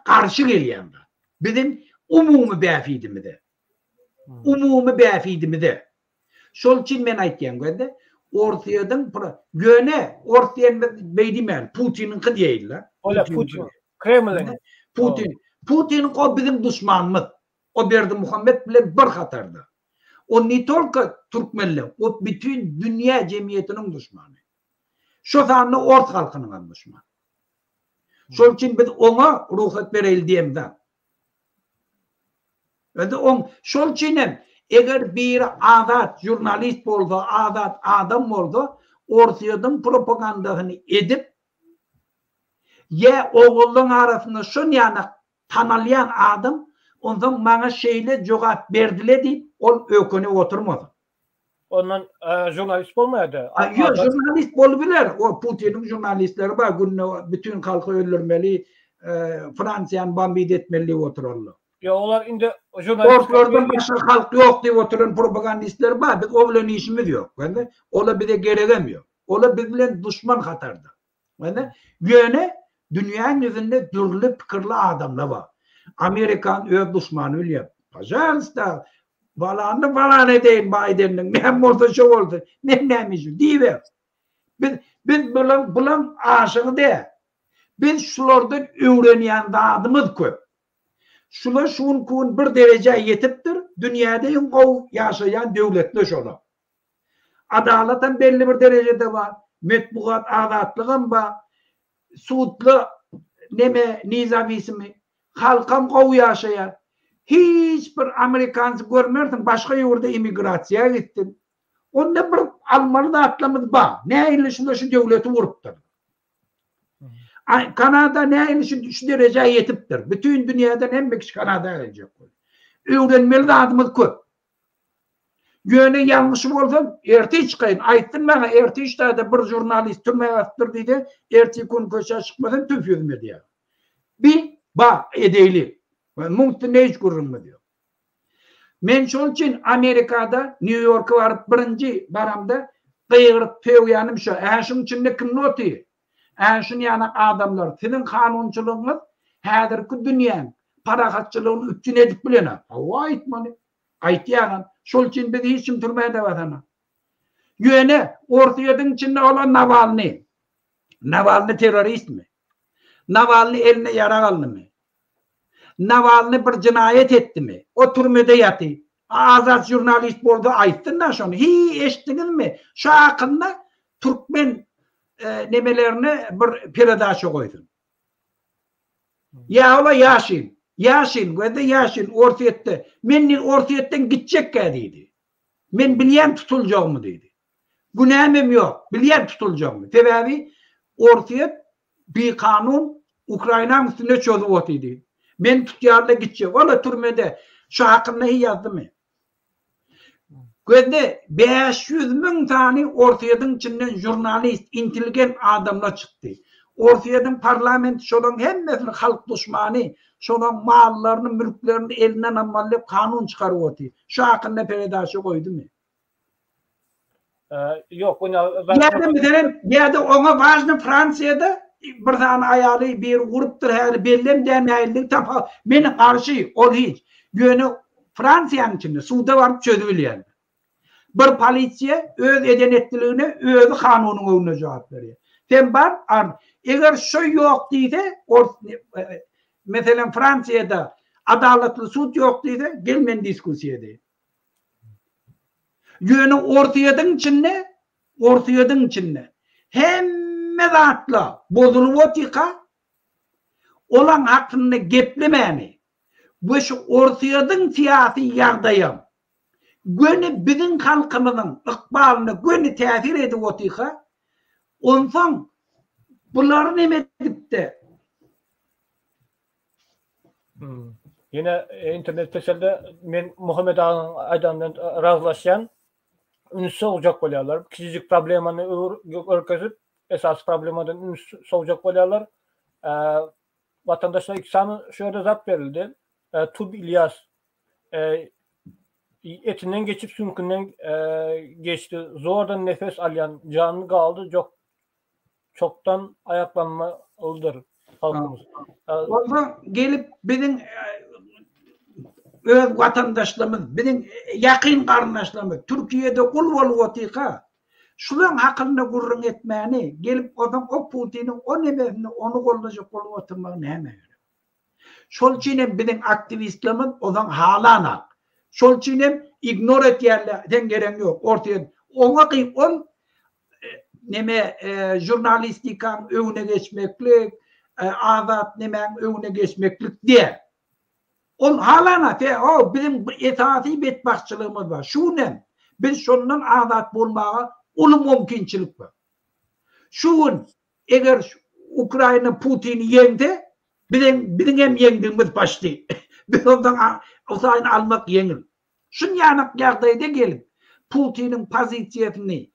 karşı geliyor. Bizim umumi befidimizde. Umumi befidimizde. Şol için ben aytayım gördü. Ortayadan göne ortayan beydimen Putin'in kıdiyeydiler. Öyle Putin. Kremlin. Putin o bizim düşmanımız. O Berdi Muhammed bile bir hatarda. O nitolka Türkmenler. O bütün dünya cemiyetinin düşmanı. Şu zanlı ort halkının düşmanı. Şol için biz ona ruhat verelim diyeyim de. Şol için eğer bir adat jurnalist oldu, adat adam oldu, ortadan propagandasını edip ya oğulun arasında şun yana tanalyan adam ondan bana şeyle cevap verdiler deyip ol öküne oturmadı. Ondan jurnalist olmayadı. Yok jurnalist olabilir. O Putin'in jurnalistleri var. Günne bütün halkı öldürmeli, Fransa'nın bombard etmeli otururlar. Ya onlar indi jurnalist. Ortalardan başka halk yok diye oturan propagandistler var. Biz oğlan işimiz yok. Yani, ola bir de gerekemiyor. Ola birbirine düşman katardı. Yani, yöne dünyanın yüzünde dürlü fikirli adamlar var. Amerikan öz düşmanı öyle. Pajarista falan edeyim Biden'ın. Ne oldu şu oldu. Neymiş diye. Biz bulan aşığı de. Biz şulardan öğreniyen adımız köp. Şular şun kun bir derece yetiptir. Dünyada en kov yaşayan devletler şolar. Adaletten belli bir derecede var. Metbuat azatlığı var. Suudlu nizamisi mi? Halkam kov yaşayan. Hiçbir Amerikancı görmüyorsun. Başka yurda imigrasyaya gittin. Onda bir Almanı atlamız var. Ne ile şu devleti vuruptur. Kanada ne ile şu derece yetiptir. Bütün dünyadan en büyük Kanada'ya gelecek. Öğrenmeli de adımız köp. Yöne yanlışım olsa erti çıkayın. Ayttın bana erti işte de bir jurnalist türmeye attır dedi. Erti kun köşe çıkmadan tüf yüzmedi ya. Bir edeyli. Muhtemelen ne hiç görünmedi diyor. Men şol için Amerika'da New York'a varıp birinci baramda kıyırıp pevyanım şu. Şunun içinde kim noti? Şunun yana adamlar. Sizin kanunçuluğunuz hadirki dünyanın parakatçılığını üstün edip bilene. Hava aytmanı. Aytyanan. Şol için biz hiç kim türmeye de vatana. Yöne ortayadın içinde olan Navalny. Navalny terörist mi? Navalny eline yara aldı mı? Navalny bir cinayet etti mi? O türmede yatı. Azat jurnalist oldu ayttın da şunu. Eşittiniz mi? Şu hakkında Türkmen nemelerini bir peredaşı koydun. Ya ola Yaşin. Yaşin. Ve de Yaşin ortayette. Menin ortayetten gidecek kadıydı. Men bilyen tutulacağımı dedi. Günahım yok. Bilyen tutulacağımı. Sebebi ortayet bir kanun Ukrayna'nın üstüne çözü otuydu. Men tutyarda gidecek. Valla türmede şu hakkında iyi yazdı mı? Gözde 500.000 tane ortayadan içinden jurnalist, intelligent adamlar çıktı. Ortayadan parlament şolan hem mesela halk düşmanı, şolan mallarını, mülklerini elinden almalı kanun çıkarıyor. Şu hakkında peredaşı koydu mu? Yok. Ya da ona vazgeçti Fransa'da bir tane ayalı bir gruptur her belli demeyildi. Beni karşı ol hiç. Yönü Fransa'nın içinde suda varıp çözülüyor. Bir polisiye öz edenetliğine öz kanunun önüne cevap veriyor. Sen var eğer şu yok deyse mesela Fransa'da adaletli sud yok deyse gelmen diskusiye değil. Yönü ortayadın içinde hem zatla bozulvotika olan hakkında geplemeni bu şu ortayadın siyasi yardayım gönü bizim halkımızın ıkbalını gönü tesir edivotika ondan bunları ne medip de yine internet peselde men Muhammed Ağa'nın adamdan razılaşan ünsü olacak oluyorlar. Küçücük problemini örgüzüp esas problemadan ünsü olacak oluyorlar. Vatandaşlar ikisini şöyle zapt verildi. Tub İlyas etinden geçip sümkünden geçti. Zordan nefes alayan canlı kaldı. Çoktan ayaklanma oldur halkımız. Ondan gelip bizim öz vatandaşlarımız, bizim yakın kardeşlerimiz Türkiye'de kul volvotika şulan hakkında gurrun etmeyeni gelip o Putin'in o nebesini onu kollayacak kolu oturmak ne hemen. Şol için bizim aktivistlerimiz odan halana. Şol için ignore et yerlerden gerek yok. Ortaya ona kıyıp jurnalistikan önüne geçmeklik azat nemen önüne geçmeklik diye. On halana o bizim etaati betbaşçılığımız var. Şunun biz şundan azat bulmaya ulu mümkünçilik var. Şun eğer Ukrayna Putin'i yendi Bizim hem yendiğimiz başlı. Biz ondan o almak yenir. Şun yanak ýagdaýda gelip Putin'in pozisiyasını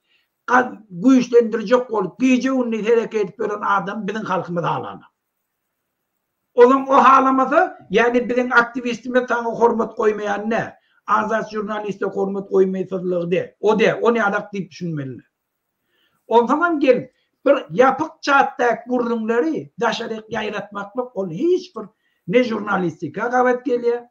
güýçlendirecek bolup gece ünni hereket edip beren adam bizim halkymyz halana. Onun o halamasa yani bizim aktivistime taňy hormat koymayan ne? Azat jurnaliste hormat koymaýsızlygy de. O de, onu adak diýip düşünmeli. O zaman gelip bir yapık çatdak gurrunları daşarak yayratmaklık ol hiç bir ne jurnalistika gavat geliyor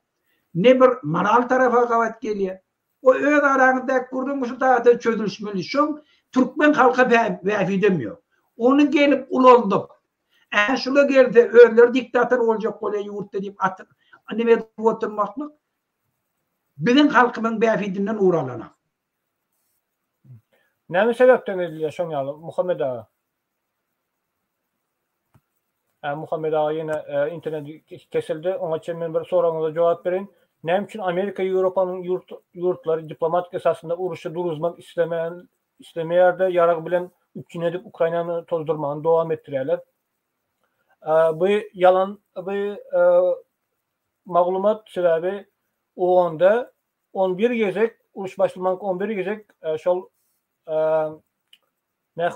ne bir moral tarafa gavat geliyor. O öz aranızda gurrun şu tarafta çözülüşmeli. Şu Türkmen halka vefi demiyor. Onu gelip uloldup. Şuna geldi özler diktatör olacak oluyor yurtta deyip atıp anneme oturmaklık bizim halkımın befidinden uğralana. Ne sebepten ediliyor şonyalı Muhammed Ağa? Muhammed Ağa yine internet kesildi. Ona çemen bir sorunuza cevap verin. Ne için Amerika, Avrupa'nın yurtları diplomatik esasında uruşa duruzmak istemeyerde yarak bilen üçün edip Ukrayna'nı tozdurmanı devam ettirerler. Bu yalan, bu maglumat sebebi o onda 11 gezek, uruş başlamak 11 gezek şol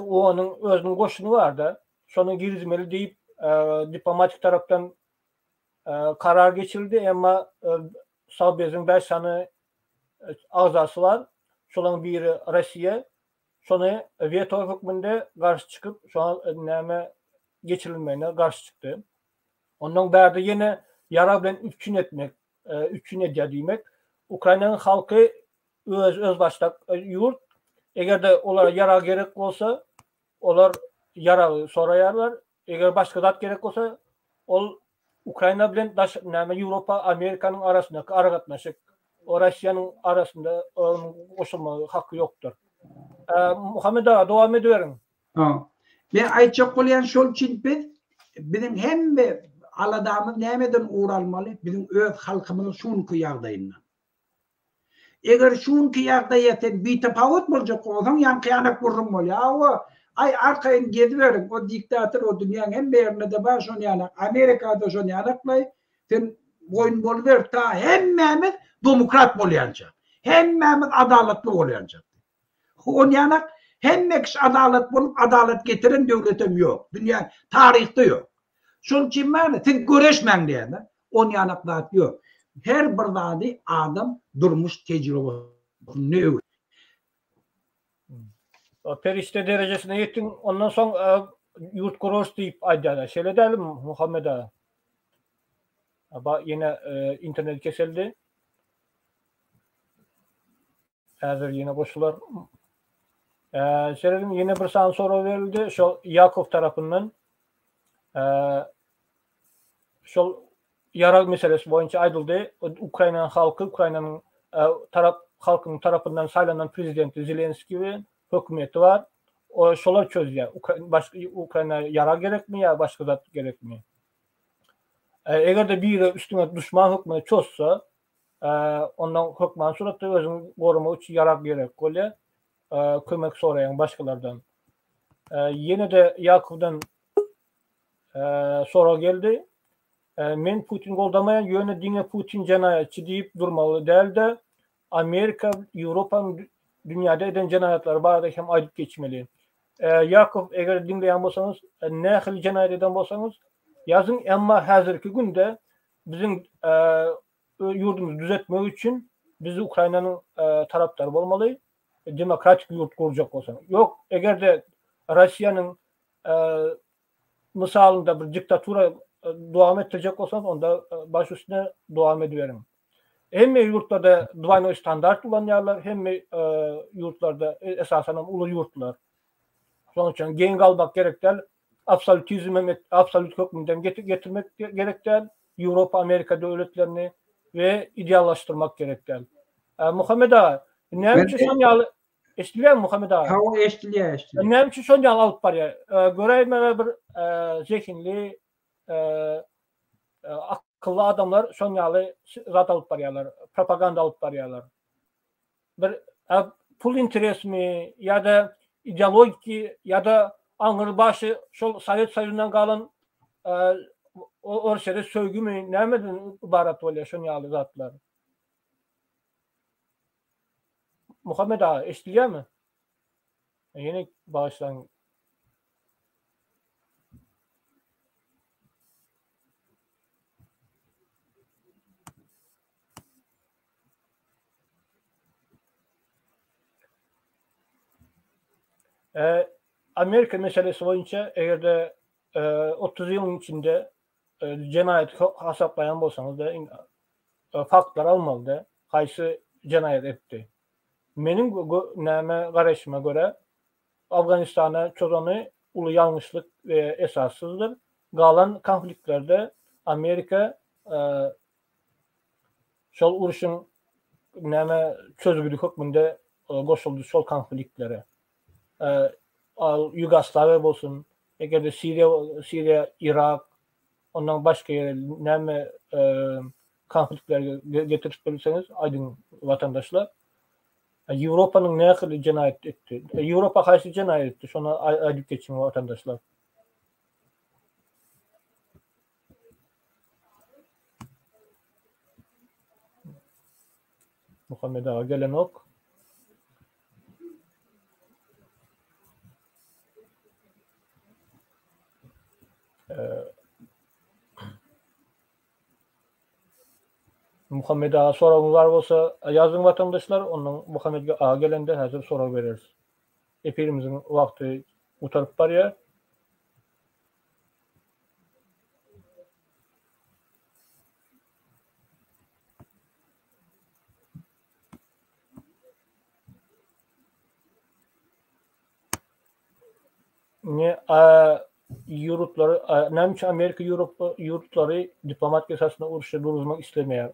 o onun özünün koşunu var da şonu girizmeli deyip diplomatik taraftan karar geçirildi ama Savbez'in 5 tane azası var. Şolan biri Rusya. Şonu veto hükmünde karşı çıkıp şu an neme geçirilmeyene karşı çıktı. Ondan beri yine yara bilen üçün edya demek. Ukrayna'nın halkı öz başta yurt. Eğer de olara yara gerek olsa olar yara sorayarlar. Eğer başka zat gerek olsa ol Ukrayna bilen Avrupa, Amerika'nın arasındaki aragatnaşık o Rusya'nın arasında koşulma hakkı yoktur. Muhammed Ağa devam ediyorum. Ben aytacak olan şol için bizim hem aladamız nemeden uğralmalı bizim öz halkımızın şunki ýagdaýyndan. Eger şunki ýagdaýa bir tapawut boljak bolsaň ýa kıyanak gurrun bolýar. Ay arkayın gediverin o diktatör o dünyanın hem yerine de baş on yana Amerika'da şon yanaklay sen boyun boluver ta hemmemiz demokrat bolýança. Hemmemiz adaletli bolýança. On yanak hemmek adalet bolup adalet getiren döwletem ýok. Dünya tarihte ýok. Şol için mene sen göreşmeň diýende on yanak zat ýok. Her bir zady adam durmuş tecrübe Perişte derecesine yettin. Ondan sonra yurt kuruş deyip aydada. Şöyle dedim Muhammed Ağa. Ama yine internet kesildi. Hazır yine boşlar. Söyledim yine bir sana soru verildi. Şu Yakov tarafından şu yara meselesi boyunca ayrıldı. Ukrayna'nın halkı, Ukrayna'nın halkının tarafından saylanan prezidenti Zelenski ve hükümeti var. O şolar çözüyor. Başka Ukrayna yara gerek mi ya başka zat gerek mi? Eğer de bir üstüne düşman hükümeti çözse ondan hükmen suratı özün koruma için yara gerek oluyor. Kömek sorayan başkalardan. Yine de Yakov'dan soru geldi. Men Putin goldamayan yöne dine Putin cenayetçi deyip durmalı değil de Amerika, Avrupa'nın dünyada eden cenayetler barada hem ayıp geçmeli. Yakov eğer dinleyen bolsanız ne hil cenayet eden bolsanız yazın ama hazırki günde bizim yurdumuzu düzeltmek için biz Ukrayna'nın taraftarı olmalı. Demokratik yurt kuracak olsa. Yok eğer de Rusya'nın misalında bir diktatura devam ettirecek olsanız onda baş üstüne devam ediverim. Hem yurtlarda duvayno standart kullanıyorlar hem yurtlarda esasen ulu yurtlar. Sonuç için gen kalmak gerekler. Absolut hükmünden getirmek gerekler. Avrupa, Amerika devletlerini ve ideallaştırmak gerekler. Muhammed Ağa, ne için sonyalı eşliyor Muhammed Ağa? Ha o eşliyor. Ne için sonyalı alıp var ya? Göreyim bir zekinli akıllı adamlar sonyalı zat alıp varıyorlar. Propaganda alıp varıyorlar. Bir pul interes mi ya da ideolojik ya da anır başı Sovyet Soyuzu'ndan kalan o şeyde sövgü mü nämeden ibaret bolýar şol ýaly zatlar. Muhammed ağa eşdilýärmi? Ýene bağışlaň. Amerika meselesi boyunca egerde 30 ýylyň içinde jenayet hasaplayan bolsaňyz da faktlar almaly da haýsy jenayet etdi. Menin näme garaşyma göre Afganistana çözümi uly ýalňyşlyk we esassızdyr. Galan konfliktlerde Amerika şol uruşyň näme çözgüdük hökmünde goşuldy şol konfliktlere. Yugoslavia bolsun, egerde Siriya, Irak, ondan başka näme konfliktlerge getirip bilseniz aydın vatandaşlar. Europa'nın ne kadar cinayet etti? Europa karşı cinayet etti. Şuna ayıp geçin vatandaşlar. Muhammed Ağa gelen ok. Muhammed Ağa soragyňyz bar bolsa ýazyň vatandaşlar, onuň Muhammed Ağa gelende häzir sorak bereriz. Efirimiziň wagty utarıp barýar. Ne yurtları, näme Amerika yurtları diplomatik esasında uruşa duruzmak islemeýär.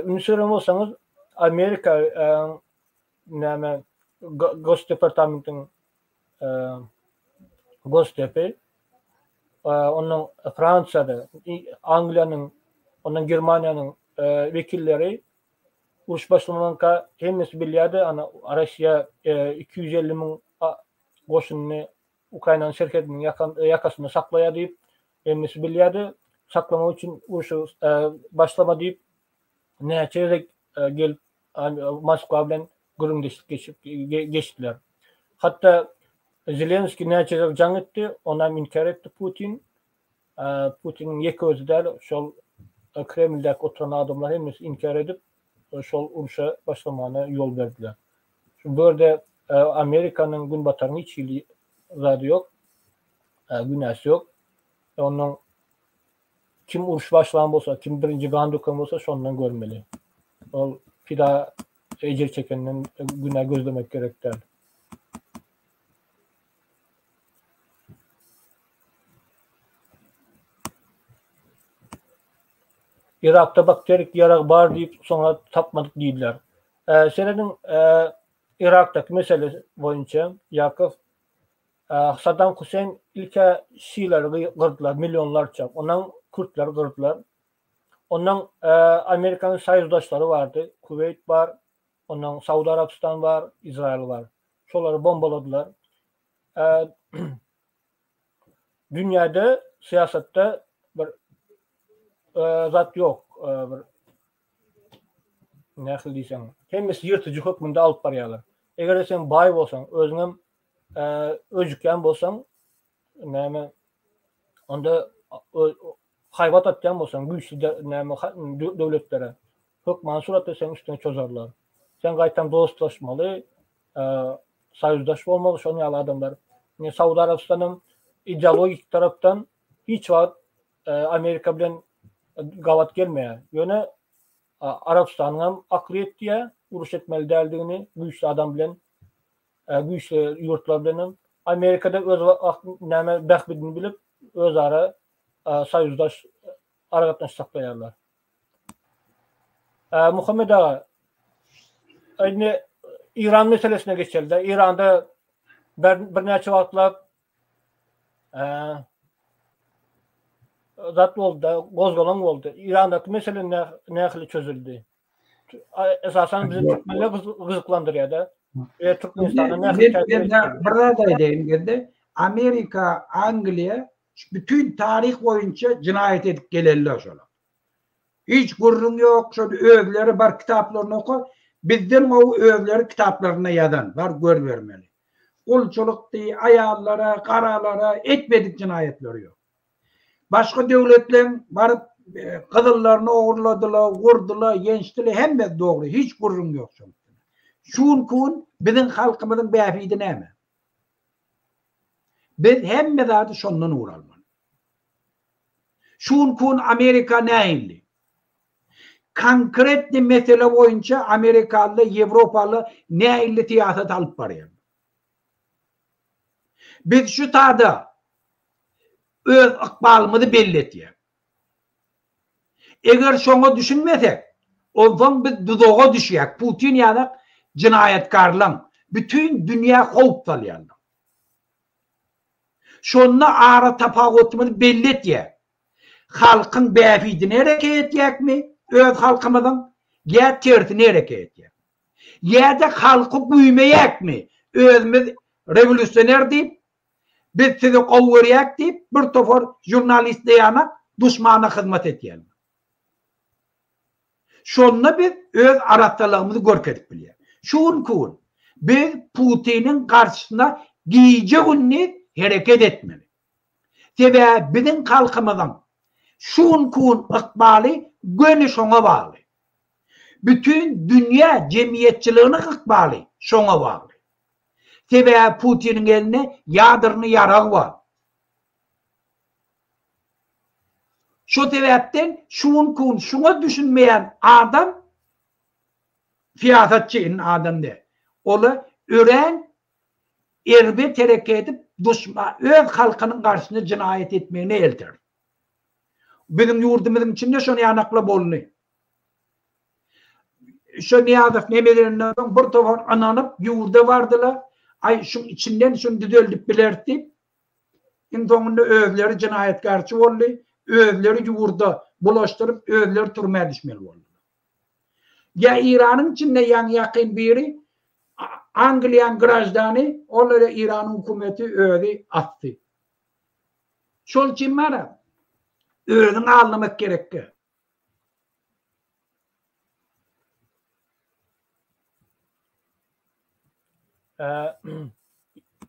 Ünsürem bolsaňyz Amerika näme Gost departamentiň Gostepe onuň Fransada, Angliýanyň, onuň Germaniýanyň wekilleri uruş başlamanka hemmesi bilýärdi. Ana Russiýa 250 000 goşunyny Ukrainanyň şerketiniň ýakasyna saklaýar diýip hemmesi bilýärdi. Saklamak üçin uruşy başlama diýip näçe gelip Moskwa bilen gürüňdeşlik geçdiler. Hatta Zelenski näçe jaň etdi, ona inkar etdi Putin. Putin'in ýeki özü däl şol Kremldäki oturan adamlar hemmesi inkar edip şol uruşa başlamagyna ýol berdiler. Şu börde Amerikanyň gün bataryny hiç zady ýok, günäsi ýok. Onuň kim uruş başlagan bolsa, kim birinji gan döken bolsa şondan görmeli. Ol pida ejer çekenden günä gözlemek gerekdir. Irak'ta bakterik yarak bar diýip soňra tapmadyk diýdiler. Senenin Irak'taki mesele boyunca Yakov Saddam Hüseyin ilke Şiileri kırdılar, milyonlarca. Ondan Kürtler kırdılar. Ondan Amerika'nın sayızdaşları vardı. Kuveyt var, ondan Saudi Arabistan var, İsrail var. Şoları bombaladılar. Dünyada, siyasette bir zat yok. Nähil diýsen, hemmesi ýyrtyjy hökmünde alyp barýarlar. Eger sen bay bolsaň, özüňem öjükän bolsaň, näme onda haýbat atýan bolsaň, güýçli näme döwletlere hökman suratda sen üstüne çözerler. Sen gaýtan dostlaşmaly, saýyzdaş bolmaly şol ýaly adamlar. Saudi Arabistanyň ideologik tarapdan hiç wagt Amerika bilen gawat gelmeýär. Ýöne Arabistanyň aklyet diýe uruş etmeli däldigini güýçli adam bilen, güýçli ýurtlar bilen Amerikada öz näme bäxbidini bilip özara saýyzdaş aragatnaş saklaýarlar. Muhammed ağa, aýdy İran meselesine geçelim. İran'da bir näçe wagtlar zat boldu, gozgolan boldu. İran'daki mesele nähili çözüldü? Esasen bizi Türkmenler gızıklandırıyor da. Türkmenistan'da nähili bir da aýdaýyn gerde Amerika, Angliýa bütün tarih boyunca cinayet edip gelirler şolar. Hiç gurrun yok. Şöyle öğleri var kitaplarını oku. Bizden o öğleri kitaplarına yadan var gör vermeli. Kulçuluk diye ayarlara, karalara etmedik cinayetleri yok. Başka devletlerin varıp kızıllarını uğurladılar, vurdular, gençtiler. Hem de doğru. Hiç gurrun yok. Şun kun bizim halkımızın beyafiydi ne mi? Biz hem de zaten şundan uğralman. Şun kun Amerika neyli? Konkretli mesele boyunca Amerikalı, Avrupalı neyli siyaset alıp varıyor. Biz şu taada öz ıkbalımızı belli ediyor. Eğer şunu düşünmesek, o zaman biz dudağa düşüyoruz. Putin yani cinayetkarlan. Bütün dünya kovup salıyorlar. Şununla ara tapağıtımızı belli ediyor. Halkın beyafidini hareket edecek mi? Öz halkımızın ya tersini hareket edecek. Ya da halkı büyümeyecek mi? Özümüz revolüsyoner deyip biz sizi kovuryak deyip bir tofor jurnalistliğe yana düşmana hizmet ediyelim. Şununla biz öz aratalığımızı görkedik biliyor. Şun kun biz Putin'in karşısında giyce günni hareket etmeli. Sebebi bizim halkımızın şun kun ıkbali gönü şuna bağlı. Bütün dünya cemiyetçiliğinin ıkbali şuna bağlı. Sebebi Putin'in eline yadırını yarağı var. Şu sebepten şun kun şuna düşünmeyen adam siyasetçinin adam değil. Ola öğren erbet hareket edip düşman, öz halkının karşısında cinayet etmeyine eldir. Bizim yurdumuzun içinde şunu yanakla bolunuyor. Şu Niyazov nemelerinden bir tovar ananıp yurda vardılar. Ay şunun içinden şunu düzöldüp bilerdi. İnsanın özleri cinayetkarçı oldu. Özleri yurda bulaştırıp özleri turmaya düşmeli oldu. Ya İran'ın içinde yan yakın biri Angliyan grajdanı onlara İran hükümeti öyle attı. Şol için bana öğreni anlamak gerekli.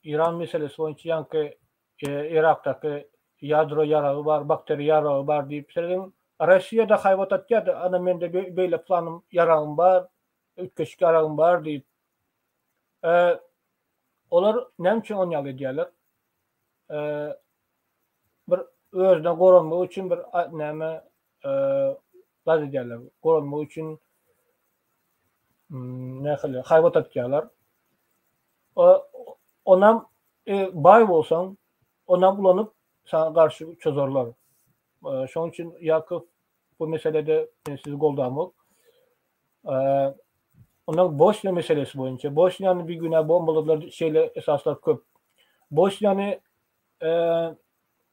İran meselesi boyunca yankı Irak'taki yadro yarağı var, bakteri yarağı var deyip söyledim. Rusya'da hayvat atyadı. Ana mende böyle planım yarağım var, ütkeşik yarağım var deyip. Olar ne için onyalı ediyorlar? Bir özüne korunma için bir neme gaz ediyorlar. Korunma için ne kılıyor? Hayvat atıyorlar. Ona bay olsan ona bulanıp sana karşı çözerler. Şunun için Yakıp bu meselede sizi goldamak. Ondan Bosna meselesi boyunca. Bosna'nın bir güne bombaladılar şeyle esaslar köp. Bosna'nı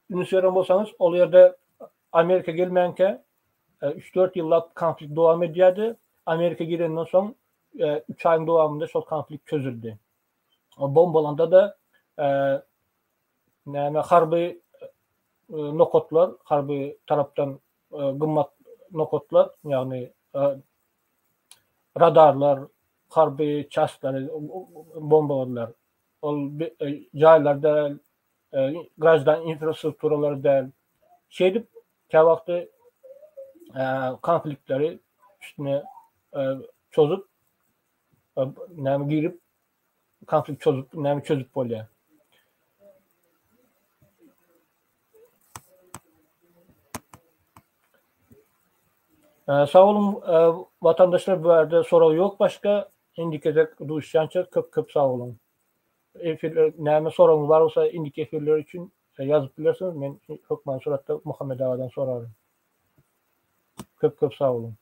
ünlüsüyorum olsanız o yerde Amerika gelmeyenke 3-4 yıllık konflikt devam ediyordu. Amerika girenden sonra 3 ayın devamında çok konflikt çözüldü. O bombalanda da yani harbi nokotlar, harbi taraftan gımmat nokotlar yani radarlar, harbi çastları bombaladılar. O caylarda gazdan infrastrukturaları da şeydi kavakta konfliktleri üstüne çözüp yani girip konflikt çözüp oluyor. Sağ olun vatandaşlar, bu arada soru yok başka. İndikede duyuşanca köp sağ olun. Efirler, neyme sorunuz var olsa indik efirler için yazıp bilirsiniz. Ben çok mansuratda Muhammed Ağa'dan sorarım. Köp sağ olun.